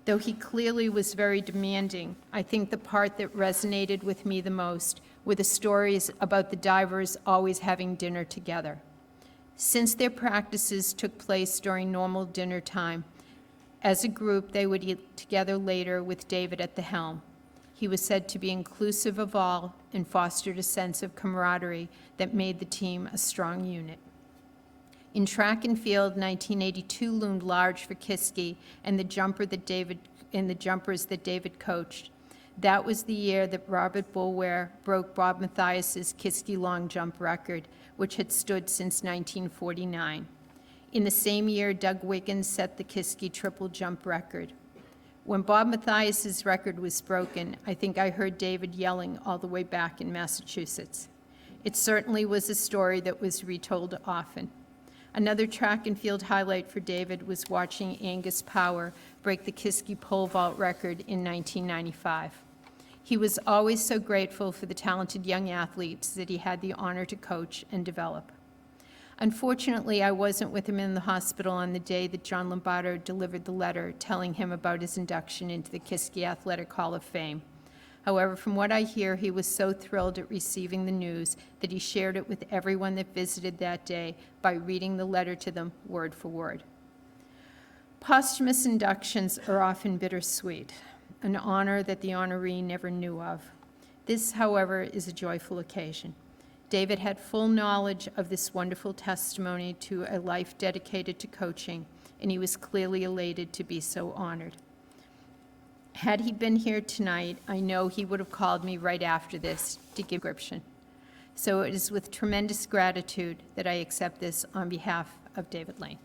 Though he clearly was very demanding, I think the part that resonated with me the most were the stories about the divers always having dinner together. Since their practices took place during normal dinner time, as a group they would eat together later with David at the helm. He was said to be inclusive of all and fostered a sense of camaraderie that made the team a strong unit. In track and field, 1982 loomed large for Kiski and the jumpers that David coached. That was the year that Robert Boulware broke Bob Mathias's Kiski long jump record, which had stood since 1949. In the same year, Doug Wiggins set the Kiski triple jump record. When Bob Mathias's record was broken, I think I heard David yelling all the way back in Massachusetts. It certainly was a story that was retold often. Another track and field highlight for David was watching Angus Power break the Kiski pole vault record in 1995. He was always so grateful for the talented young athletes that he had the honor to coach and develop. Unfortunately, I wasn't with him in the hospital on the day that John Lombardo delivered the letter telling him about his induction into the Kiski Athletic Hall of Fame. However, from what I hear, he was so thrilled at receiving the news that he shared it with everyone that visited that day by reading the letter to them word for word. Posthumous inductions are often bittersweet, an honor that the honoree never knew of. This, however, is a joyful occasion. David had full knowledge of this wonderful testimony to a life dedicated to coaching, and he was clearly elated to be so honored. Had he been here tonight, I know he would have called me right after this to give a description. So it is with tremendous gratitude that I accept this on behalf of David Lane.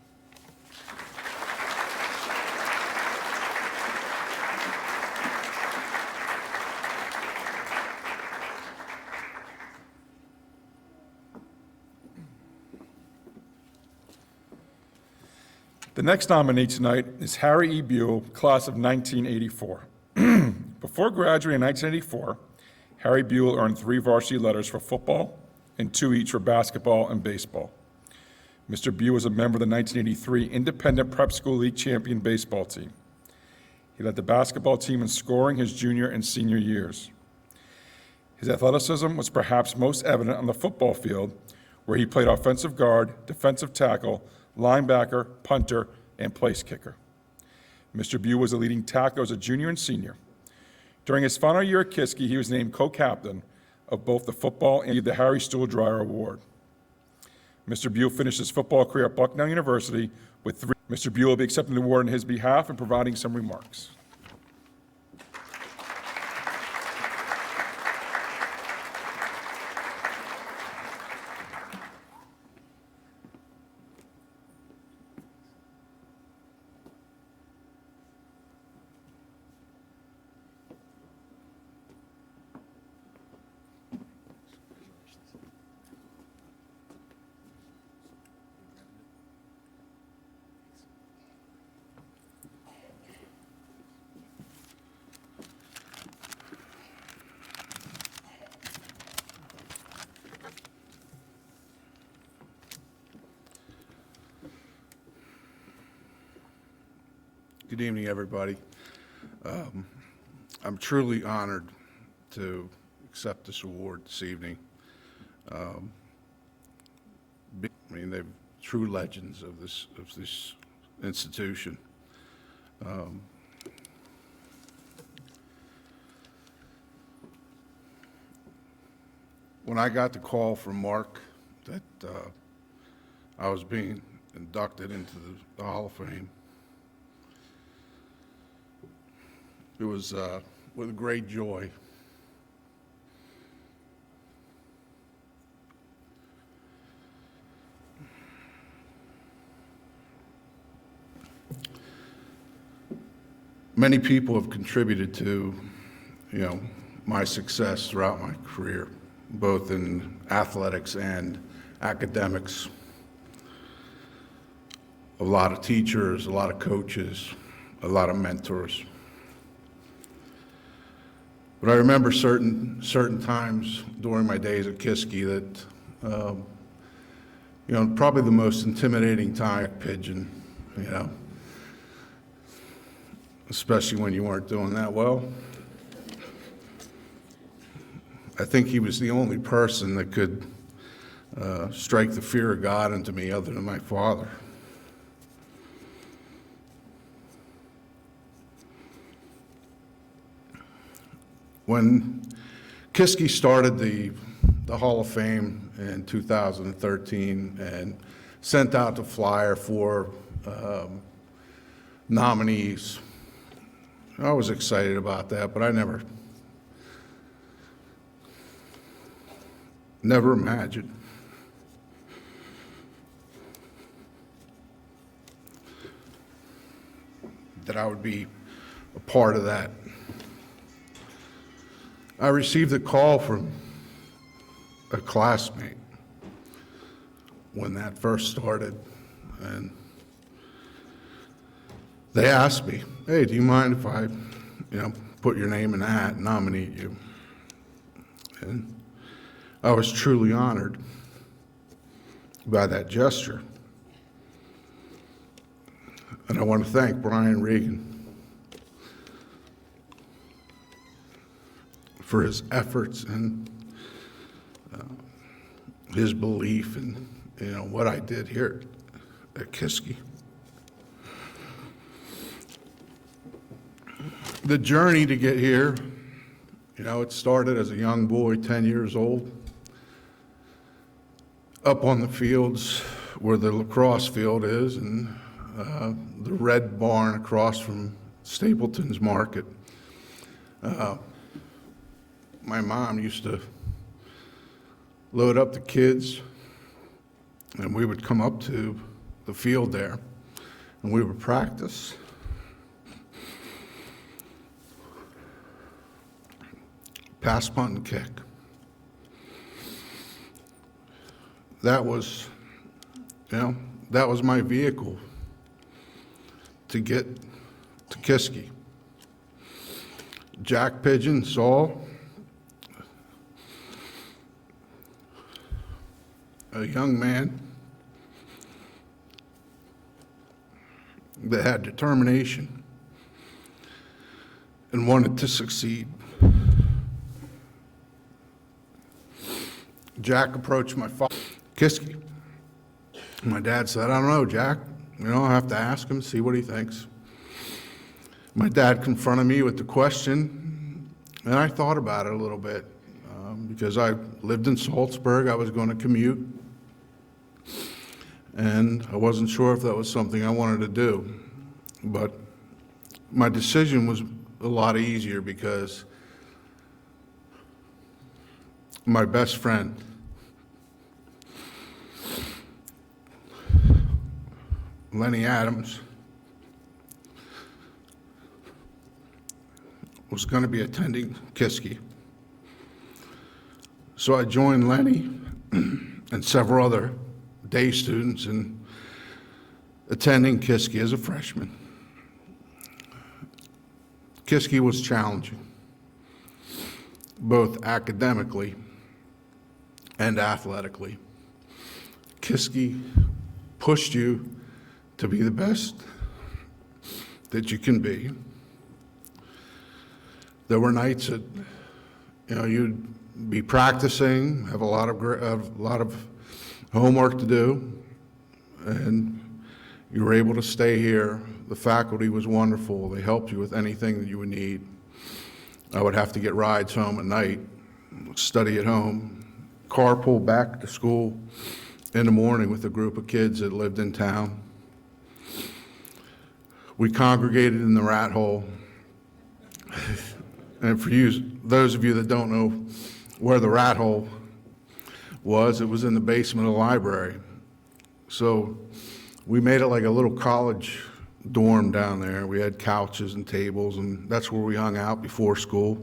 The next nominee tonight is Harry E. Buell, class of 1984. Before graduating in 1984, Harry Buell earned 3 varsity letters for football and 2 each for basketball and baseball. Mr. Buell was a member of the 1983 Independent Prep School League champion baseball team. He led the basketball team in scoring his junior and senior years. His athleticism was perhaps most evident on the football field, where he played offensive guard, defensive tackle, linebacker, punter, and place kicker. Mr. Buell was a leading tackler as a junior and senior. During his final year at Kiski, he was named co-captain of both the football and the Harry Stool Dryer Award. Mr. Buell finished his football career at Bucknell University with 3. Mr. Buell will be accepting the award on his behalf and providing some remarks. Good evening, everybody. I'm truly honored to accept this award this evening. I mean, they're true legends of this institution. When I got the call from Mark that I was being inducted into the Hall of Fame, it was with great joy. Many people have contributed to, my success throughout my career, both in athletics and academics. A lot of teachers, a lot of coaches, a lot of mentors. But I remember certain times during my days at Kiski that, probably the most intimidating time, pigeon, especially when you weren't doing that well. I think he was the only person that could strike the fear of God into me other than my father. When Kiski started the Hall of Fame in 2013 and sent out the flyer for nominees, I was excited about that, but I never imagined that I would be a part of that. I received a call from a classmate when that first started, and they asked me, "Hey, do you mind if I, put your name in the hat and nominate you?" And I was truly honored by that gesture. And I want to thank Brian Regan for his efforts and his belief in, what I did here at Kiski. The journey to get here, it started as a young boy, 10 years old, up on the fields where the lacrosse field is and the red barn across from Stapleton's Market. My mom used to load up the kids, and we would come up to the field there, and we would practice. Pass, punt, and kick. That was my vehicle to get to Kiski. Jack Pigeon saw a young man that had determination and wanted to succeed. Jack approached my father, Kiski. My dad said, "I don't know, Jack. I have to ask him, see what he thinks." My dad confronted me with the question, and I thought about it a little bit because I lived in Salzburg. I was going to commute. and I wasn't sure if that was something I wanted to do. But my decision was a lot easier because my best friend, Lenny Adams, was going to be attending Kiski. So I joined Lenny and several other day students in attending Kiski as a freshman. Kiski was challenging, both academically and athletically. Kiski pushed you to be the best that you can be. There were nights that, you'd be practicing, have a lot of homework to do, and you were able to stay here. The faculty was wonderful. They helped you with anything that you would need. I would have to get rides home at night, study at home, carpool back to school in the morning with a group of kids that lived in town. We congregated in the rat hole. And for those of you that don't know where the rat hole was, it was in the basement of the library. So we made it like a little college dorm down there. We had couches and tables, and that's where we hung out before school,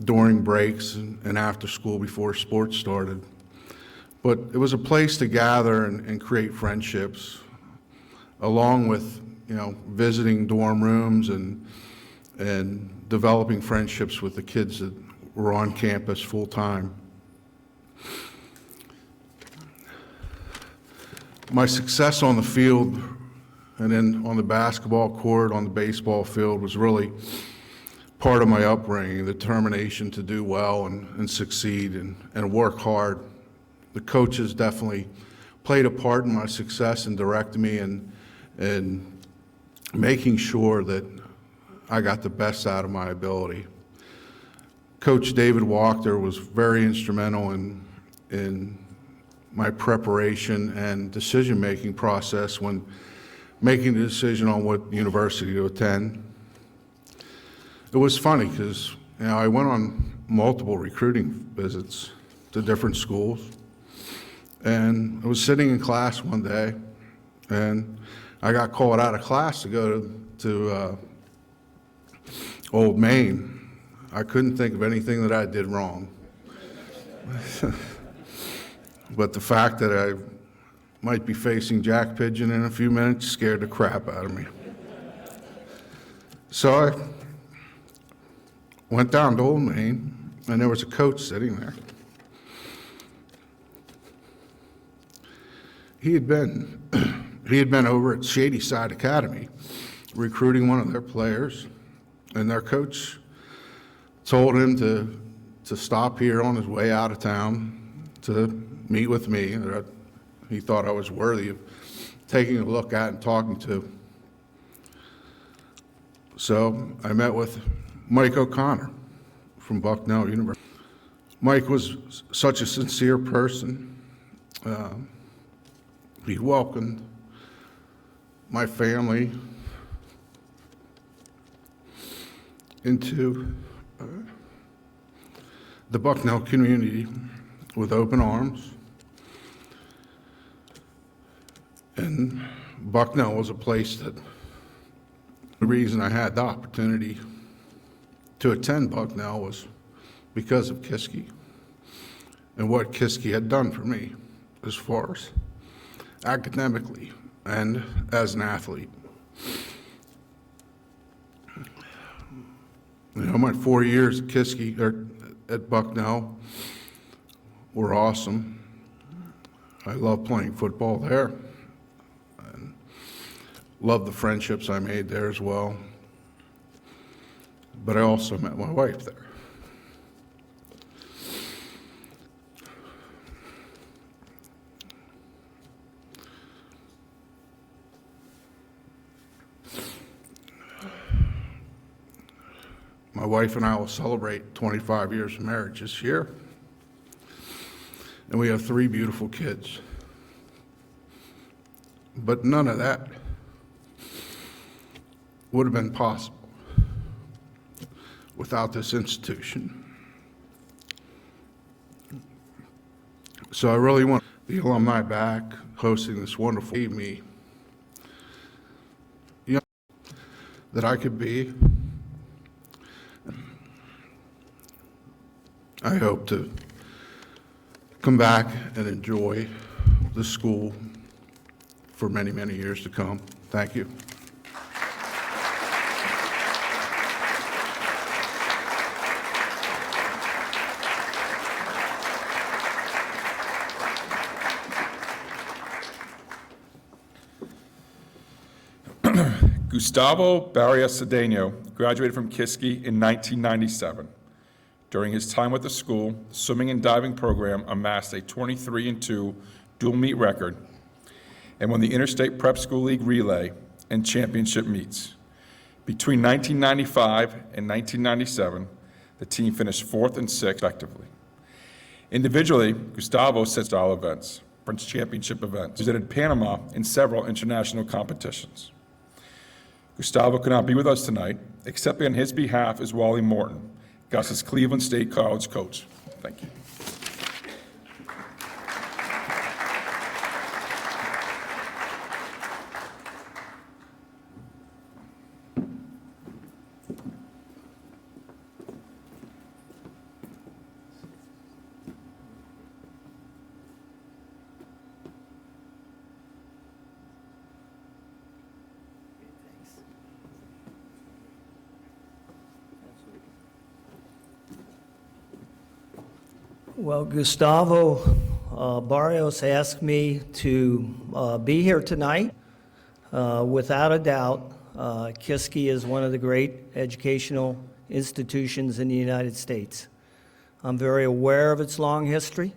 during breaks, and after school before sports started. But it was a place to gather and create friendships, along with, visiting dorm rooms and developing friendships with the kids that were on campus full-time. My success on the field and then on the basketball court, on the baseball field, was really part of my upbringing, the determination to do well and succeed and work hard. The coaches definitely played a part in my success and directed me in making sure that I got the best out of my ability. Coach David Wachter was very instrumental in my preparation and decision-making process when making the decision on what university to attend. It was funny because I went on multiple recruiting visits to different schools, and I was sitting in class one day, and I got called out of class to go to Old Main. I couldn't think of anything that I did wrong. But the fact that I might be facing Jack Pigeon in a few minutes scared the crap out of me. So I went down to Old Main, and there was a coach sitting there. He had been over at Shady Side Academy recruiting one of their players, and their coach told him to stop here on his way out of town to meet with me, that he thought I was worthy of taking a look at and talking to. So I met with Mike O'Connor from Bucknell University. Mike was such a sincere person. He welcomed my family into the Bucknell community with open arms. And Bucknell was a place that the reason I had the opportunity to attend Bucknell was because of Kiski and what Kiski had done for me as far as academically and as an athlete. My 4 years at Kiski, or at Bucknell, were awesome. I loved playing football there, and loved the friendships I made there as well. But I also met my wife there. My wife and I will celebrate 25 years of marriage this year. And we have 3 beautiful kids. But none of that would have been possible without this institution. So I really want the alumni back, hosting this wonderful me, that I could be. I hope to come back and enjoy the school for many, many years to come. Thank you. Gustavo Barrios Cedeno graduated from Kiski in 1997. During his time with the school, the swimming and diving program amassed a 23-2 dual meet record and won the Interstate Prep School League relay and championship meets. Between 1995 and 1997, the team finished 4th and 6th, respectively. Individually, Gustavo set style events, Prince Championship events, visited Panama in several international competitions. Gustavo could not be with us tonight, except on his behalf is Wally Morton, Gus's Cleveland State College coach. Thank you. Well, Gustavo Barrios asked me to be here tonight. Without a doubt, Kiski is one of the great educational institutions in the United States. I'm very aware of its long history.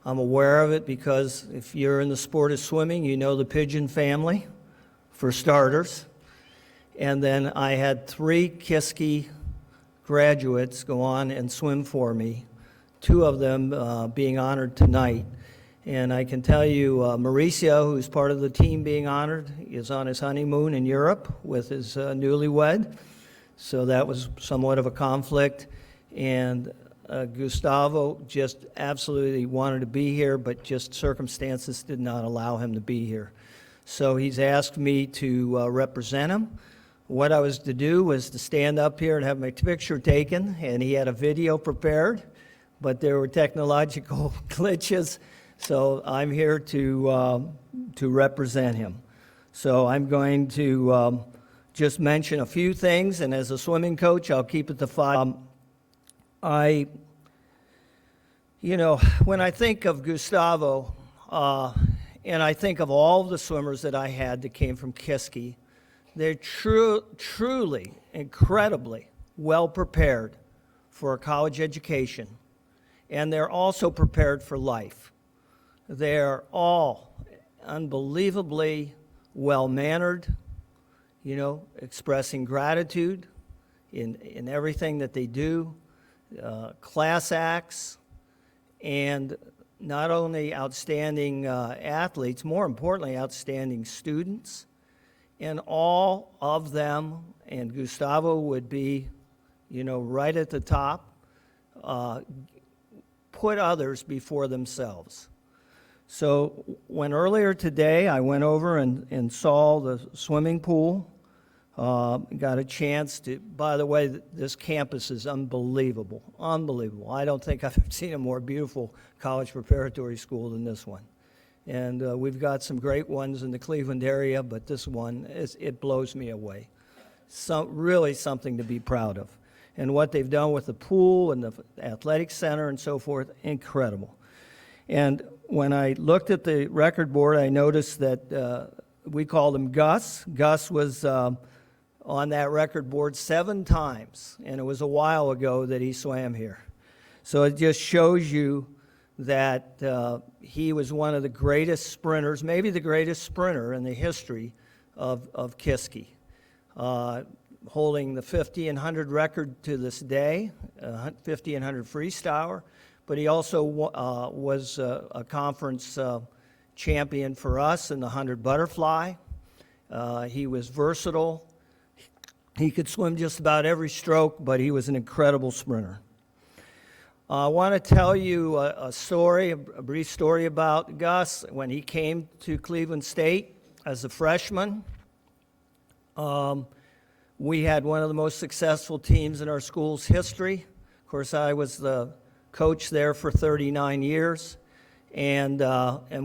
I'm aware of it because if you're in the sport of swimming, you know the Pigeon family, for starters. And then I had 3 Kiski graduates go on and swim for me, 2 of them being honored tonight. And I can tell you, Mauricio, who's part of the team being honored, is on his honeymoon in Europe with his newlywed. So that was somewhat of a conflict. And Gustavo just absolutely wanted to be here, but just circumstances did not allow him to be here. So he's asked me to represent him. What I was to do was to stand up here and have my picture taken, and he had a video prepared, but there were technological glitches, so I'm here to represent him. So I'm going to just mention a few things, and as a swimming coach, I'll keep it to 5. When I think of Gustavo, and I think of all the swimmers that I had that came from Kiski, they're truly, incredibly well prepared for a college education. And they're also prepared for life. They're all unbelievably well-mannered, expressing gratitude in everything that they do, class acts, and not only outstanding athletes, more importantly, outstanding students. And all of them, and Gustavo would be, right at the top, put others before themselves. So when earlier today I went over and saw the swimming pool, got a chance to, by the way, this campus is unbelievable, unbelievable. I don't think I've seen a more beautiful college preparatory school than this one. And we've got some great ones in the Cleveland area, but this one, it blows me away. Really something to be proud of. And what they've done with the pool and the athletic center and so forth, incredible. And when I looked at the record board, I noticed that we called him Gus. Gus was on that record board 7 times, and it was a while ago that he swam here. So it just shows you that he was one of the greatest sprinters, maybe the greatest sprinter in the history of Kiski. Holding the 50 and 100 record to this day, 50 and 100 freestyler, but he also was a conference champion for us in the 100 butterfly. He was versatile. He could swim just about every stroke, but he was an incredible sprinter. I want to tell you a story, a brief story about Gus. When he came to Cleveland State as a freshman, we had one of the most successful teams in our school's history. Of course, I was the coach there for 39 years, and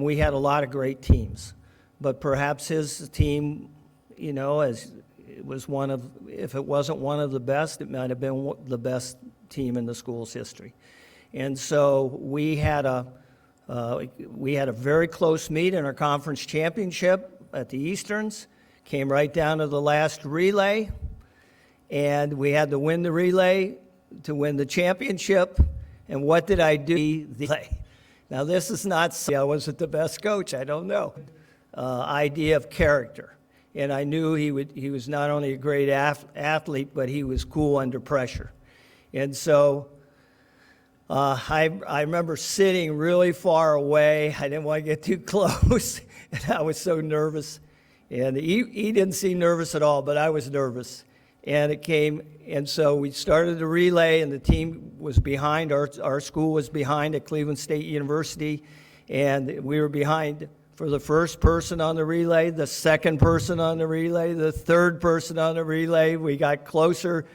we had a lot of great teams. But perhaps his team, you know, as it was one of, if it wasn't one of the best, it might have been the best team in the school's history. And so we had a very close meet in our conference championship at the Easterns. Came right down to the last relay, and we had to win the relay to win the championship. And what did I do? Now, this is not, I wasn't the best coach, I don't know. Idea of character. And I knew he was not only a great athlete, but he was cool under pressure. And so I remember sitting really far away. I didn't want to get too close, and I was so nervous. And he didn't seem nervous at all, but I was nervous. And so we started the relay, and the team was behind. Our school was behind at Cleveland State University, and we were behind for the first person on the relay, the second person on the relay, the third person on the relay. We got closer,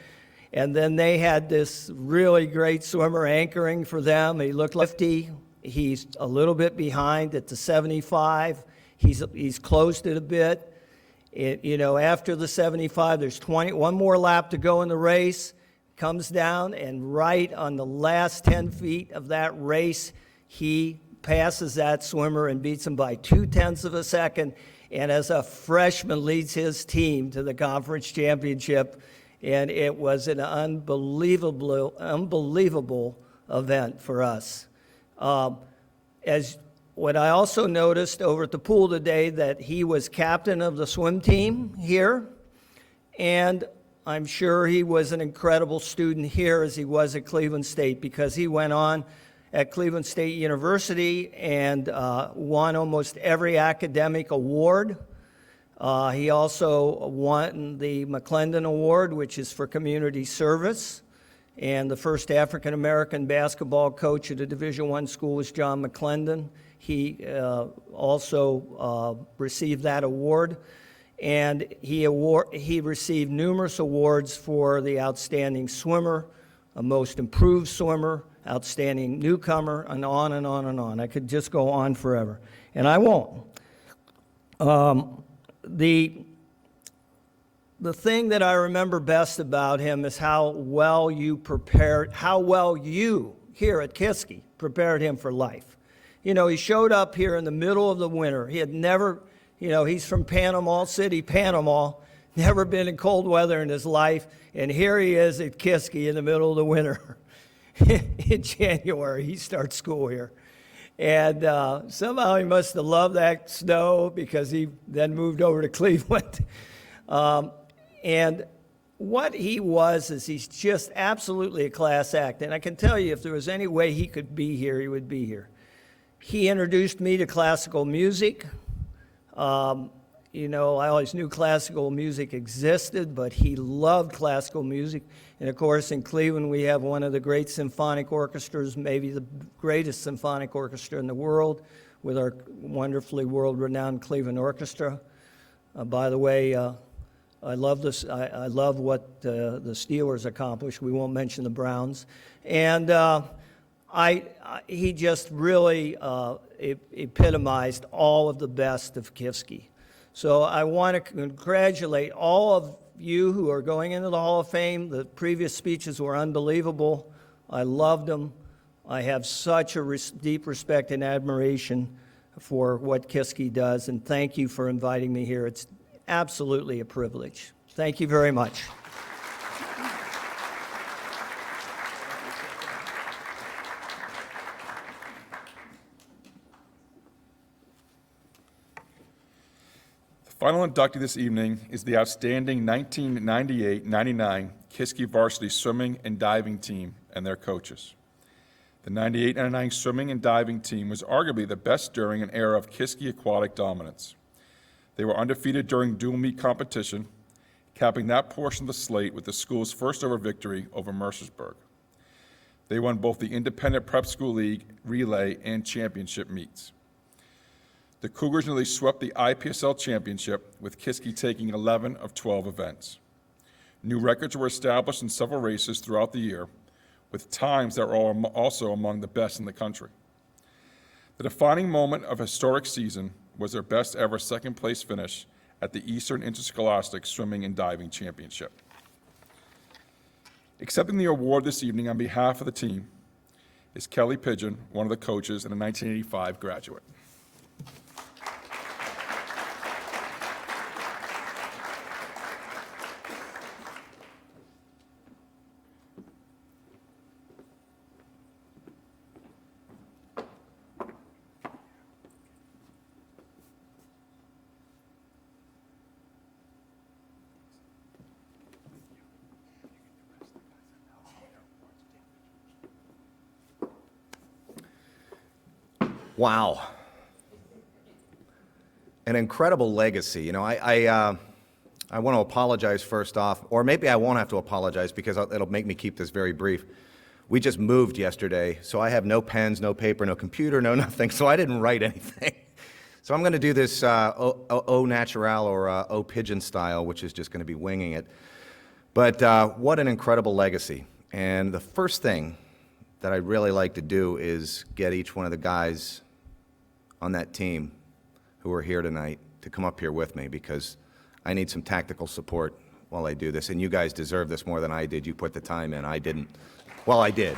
and then they had this really great swimmer anchoring for them. He looked like 50. He's a little bit behind at the 75. He's closed it a bit. After the 75, there's one more lap to go in the race. Comes down, and right on the last 10 feet of that race, he passes that swimmer and beats him by 0.2 of a second, and as a freshman leads his team to the conference championship, and it was an unbelievable event for us. What I also noticed over at the pool today, that he was captain of the swim team here, and I'm sure he was an incredible student here as he was at Cleveland State, because he went on at Cleveland State University and won almost every academic award. He also won the McClendon Award, which is for community service. And the first African-American basketball coach at a Division I school was John McClendon. He also received that award. And he received numerous awards for the outstanding swimmer, a most improved swimmer, outstanding newcomer, and on and on and on. I could just go on forever, and I won't. The thing that I remember best about him is how well you here at Kiski prepared him for life. He showed up here in the middle of the winter. He had never, he's from Panama City, Panama, never been in cold weather in his life, and here he is at Kiski in the middle of the winter. In January, he starts school here. And somehow he must have loved that snow, because he then moved over to Cleveland. And what he was is he's just absolutely a class act. And I can tell you, if there was any way he could be here, he would be here. He introduced me to classical music. I always knew classical music existed, but he loved classical music. And of course, in Cleveland, we have one of the great symphonic orchestras, maybe the greatest symphonic orchestra in the world, with our wonderfully world-renowned Cleveland Orchestra. By the way, I love this. I love what the Steelers accomplished. We won't mention the Browns. And he just really epitomized all of the best of Kiski. So I want to congratulate all of you who are going into the Hall of Fame. The previous speeches were unbelievable. I loved them. I have such a deep respect and admiration for what Kiski does, and thank you for inviting me here. It's absolutely a privilege. Thank you very much. The final inductee this evening is the outstanding 1998-99 Kiski varsity swimming and diving team and their coaches. The 98-99 swimming and diving team was arguably the best during an era of Kiski aquatic dominance. They were undefeated during dual meet competition, capping that portion of the slate with the school's first-ever victory over Mercersburg. They won both the Independent Prep School League, relay, and championship meets. The Cougars nearly swept the IPSL championship, with Kiski taking 11 of 12 events. New records were established in several races throughout the year, with times that were also among the best in the country. The defining moment of a historic season was their best ever second-place finish at the Eastern Interscholastic Swimming and Diving Championship. Accepting the award this evening on behalf of the team is Kelly Pigeon, one of the coaches and a 1985 graduate. Wow. An incredible legacy. You know, I want to apologize first off, or maybe I won't have to apologize because it'll make me keep this very brief. We just moved yesterday, so I have no pens, no paper, no computer, no nothing, so I didn't write anything. So I'm going to do this au naturel or au pigeon style, which is just going to be winging it. But what an incredible legacy. And the first thing that I'd really like to do is get each one of the guys on that team who are here tonight to come up here with me, because I need some tactical support while I do this. And you guys deserve this more than I did. You put the time in. I didn't. Well, I did.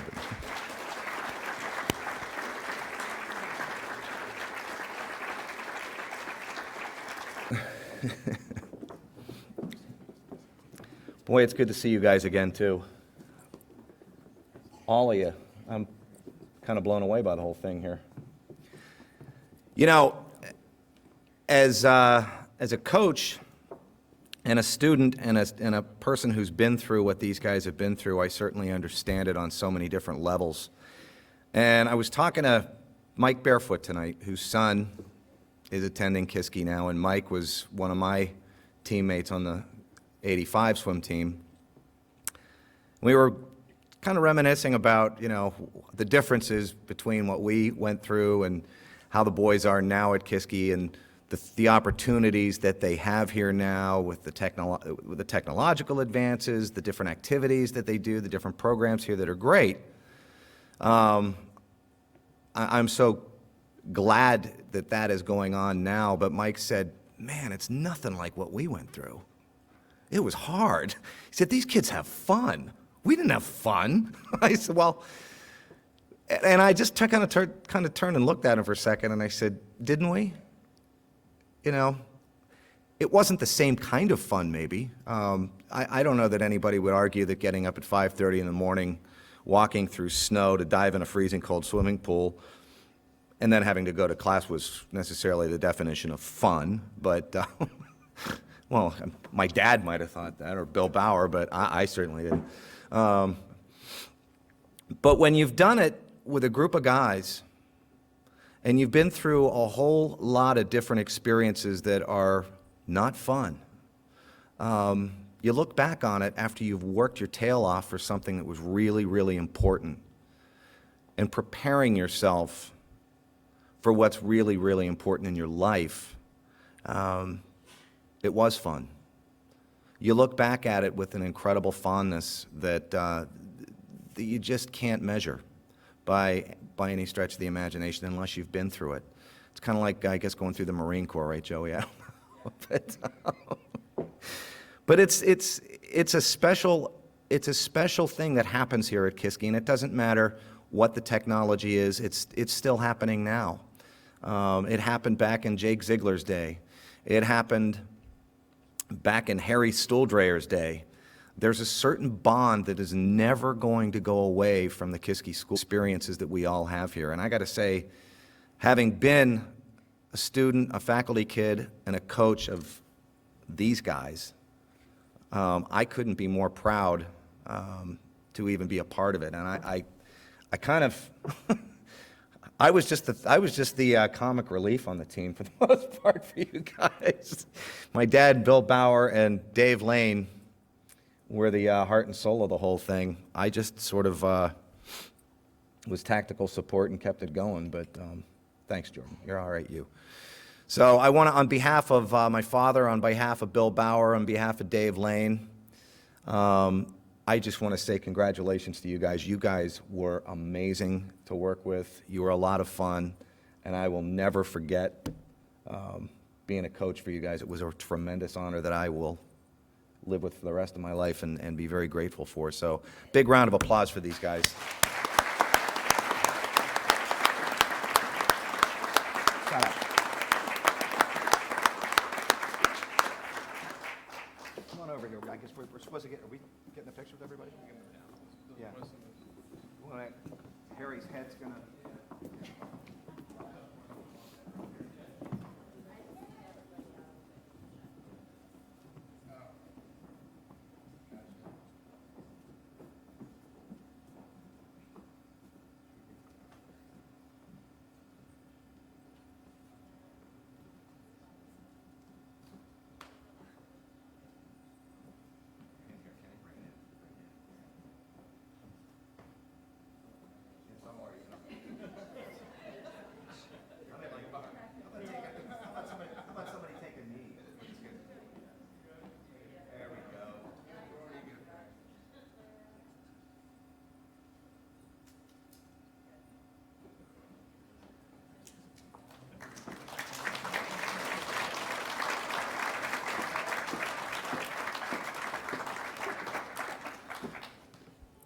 Boy, it's good to see you guys again, too. All of you. I'm kind of blown away by the whole thing here. You know, as a coach and a student and a person who's been through what these guys have been through, I certainly understand it on so many different levels. And I was talking to Mike Barefoot tonight, whose son is attending Kiski now, and Mike was one of my teammates on the 85 swim team. We were kind of reminiscing about, you know, the differences between what we went through and how the boys are now at Kiski, and the opportunities that they have here now with the technological advances, the different activities that they do, the different programs here that are great. I'm so glad that that is going on now, but Mike said, man, it's nothing like what we went through. It was hard. He said, these kids have fun. We didn't have fun. I said, well, and I just kind of turned and looked at him for a second, and I said, didn't we? You know, it wasn't the same kind of fun, maybe. I don't know that anybody would argue that getting up at 5:30 in the morning, walking through snow to dive in a freezing cold swimming pool, and then having to go to class was necessarily the definition of fun. But, well, my dad might have thought that, or Bill Bauer, but I certainly didn't. But when you've done it with a group of guys, and you've been through a whole lot of different experiences that are not fun, you look back on it after you've worked your tail off for something that was really, really important, and preparing yourself for what's really, really important in your life. It was fun. You look back at it with an incredible fondness that you just can't measure by any stretch of the imagination unless you've been through it. It's kind of like, I guess, going through the Marine Corps, right, Joey? I don't know. But it's a special thing that happens here at Kiski, and it doesn't matter what the technology is. It's still happening now. It happened back in Jake Ziegler's day. It happened back in Harry Stuhldreher's day. There's a certain bond that is never going to go away from the Kiski school experiences that we all have here. And I got to say, having been a student, a faculty kid, and a coach of these guys, I couldn't be more proud to even be a part of it. And I kind of, I was just the comic relief on the team for the most part for you guys. My dad, Bill Bauer, and Dave Lane were the heart and soul of the whole thing. I just sort of was tactical support and kept it going, but thanks, Jordan. You're all right, you. So I want to, on behalf of my father, on behalf of Bill Bauer, on behalf of Dave Lane, I just want to say congratulations to you guys. You guys were amazing to work with. You were a lot of fun, and I will never forget being a coach for you guys. It was a tremendous honor that I will live with for the rest of my life and be very grateful for. So big round of applause for these guys. Shut up. Come on over here. I guess we're supposed to get, are we getting a picture with everybody? Yeah. Well, Harry's head's gonna.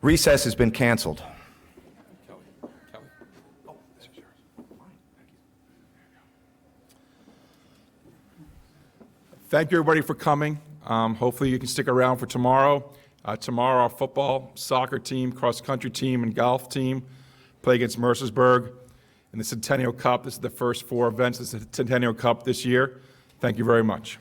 Recess has been canceled. Thank you, everybody, for coming. Hopefully you can stick around for tomorrow. Tomorrow, our football, soccer team, cross-country team, and golf team play against Mercersburg in the Centennial Cup. This is the first 4 events of the Centennial Cup this year. Thank you very much.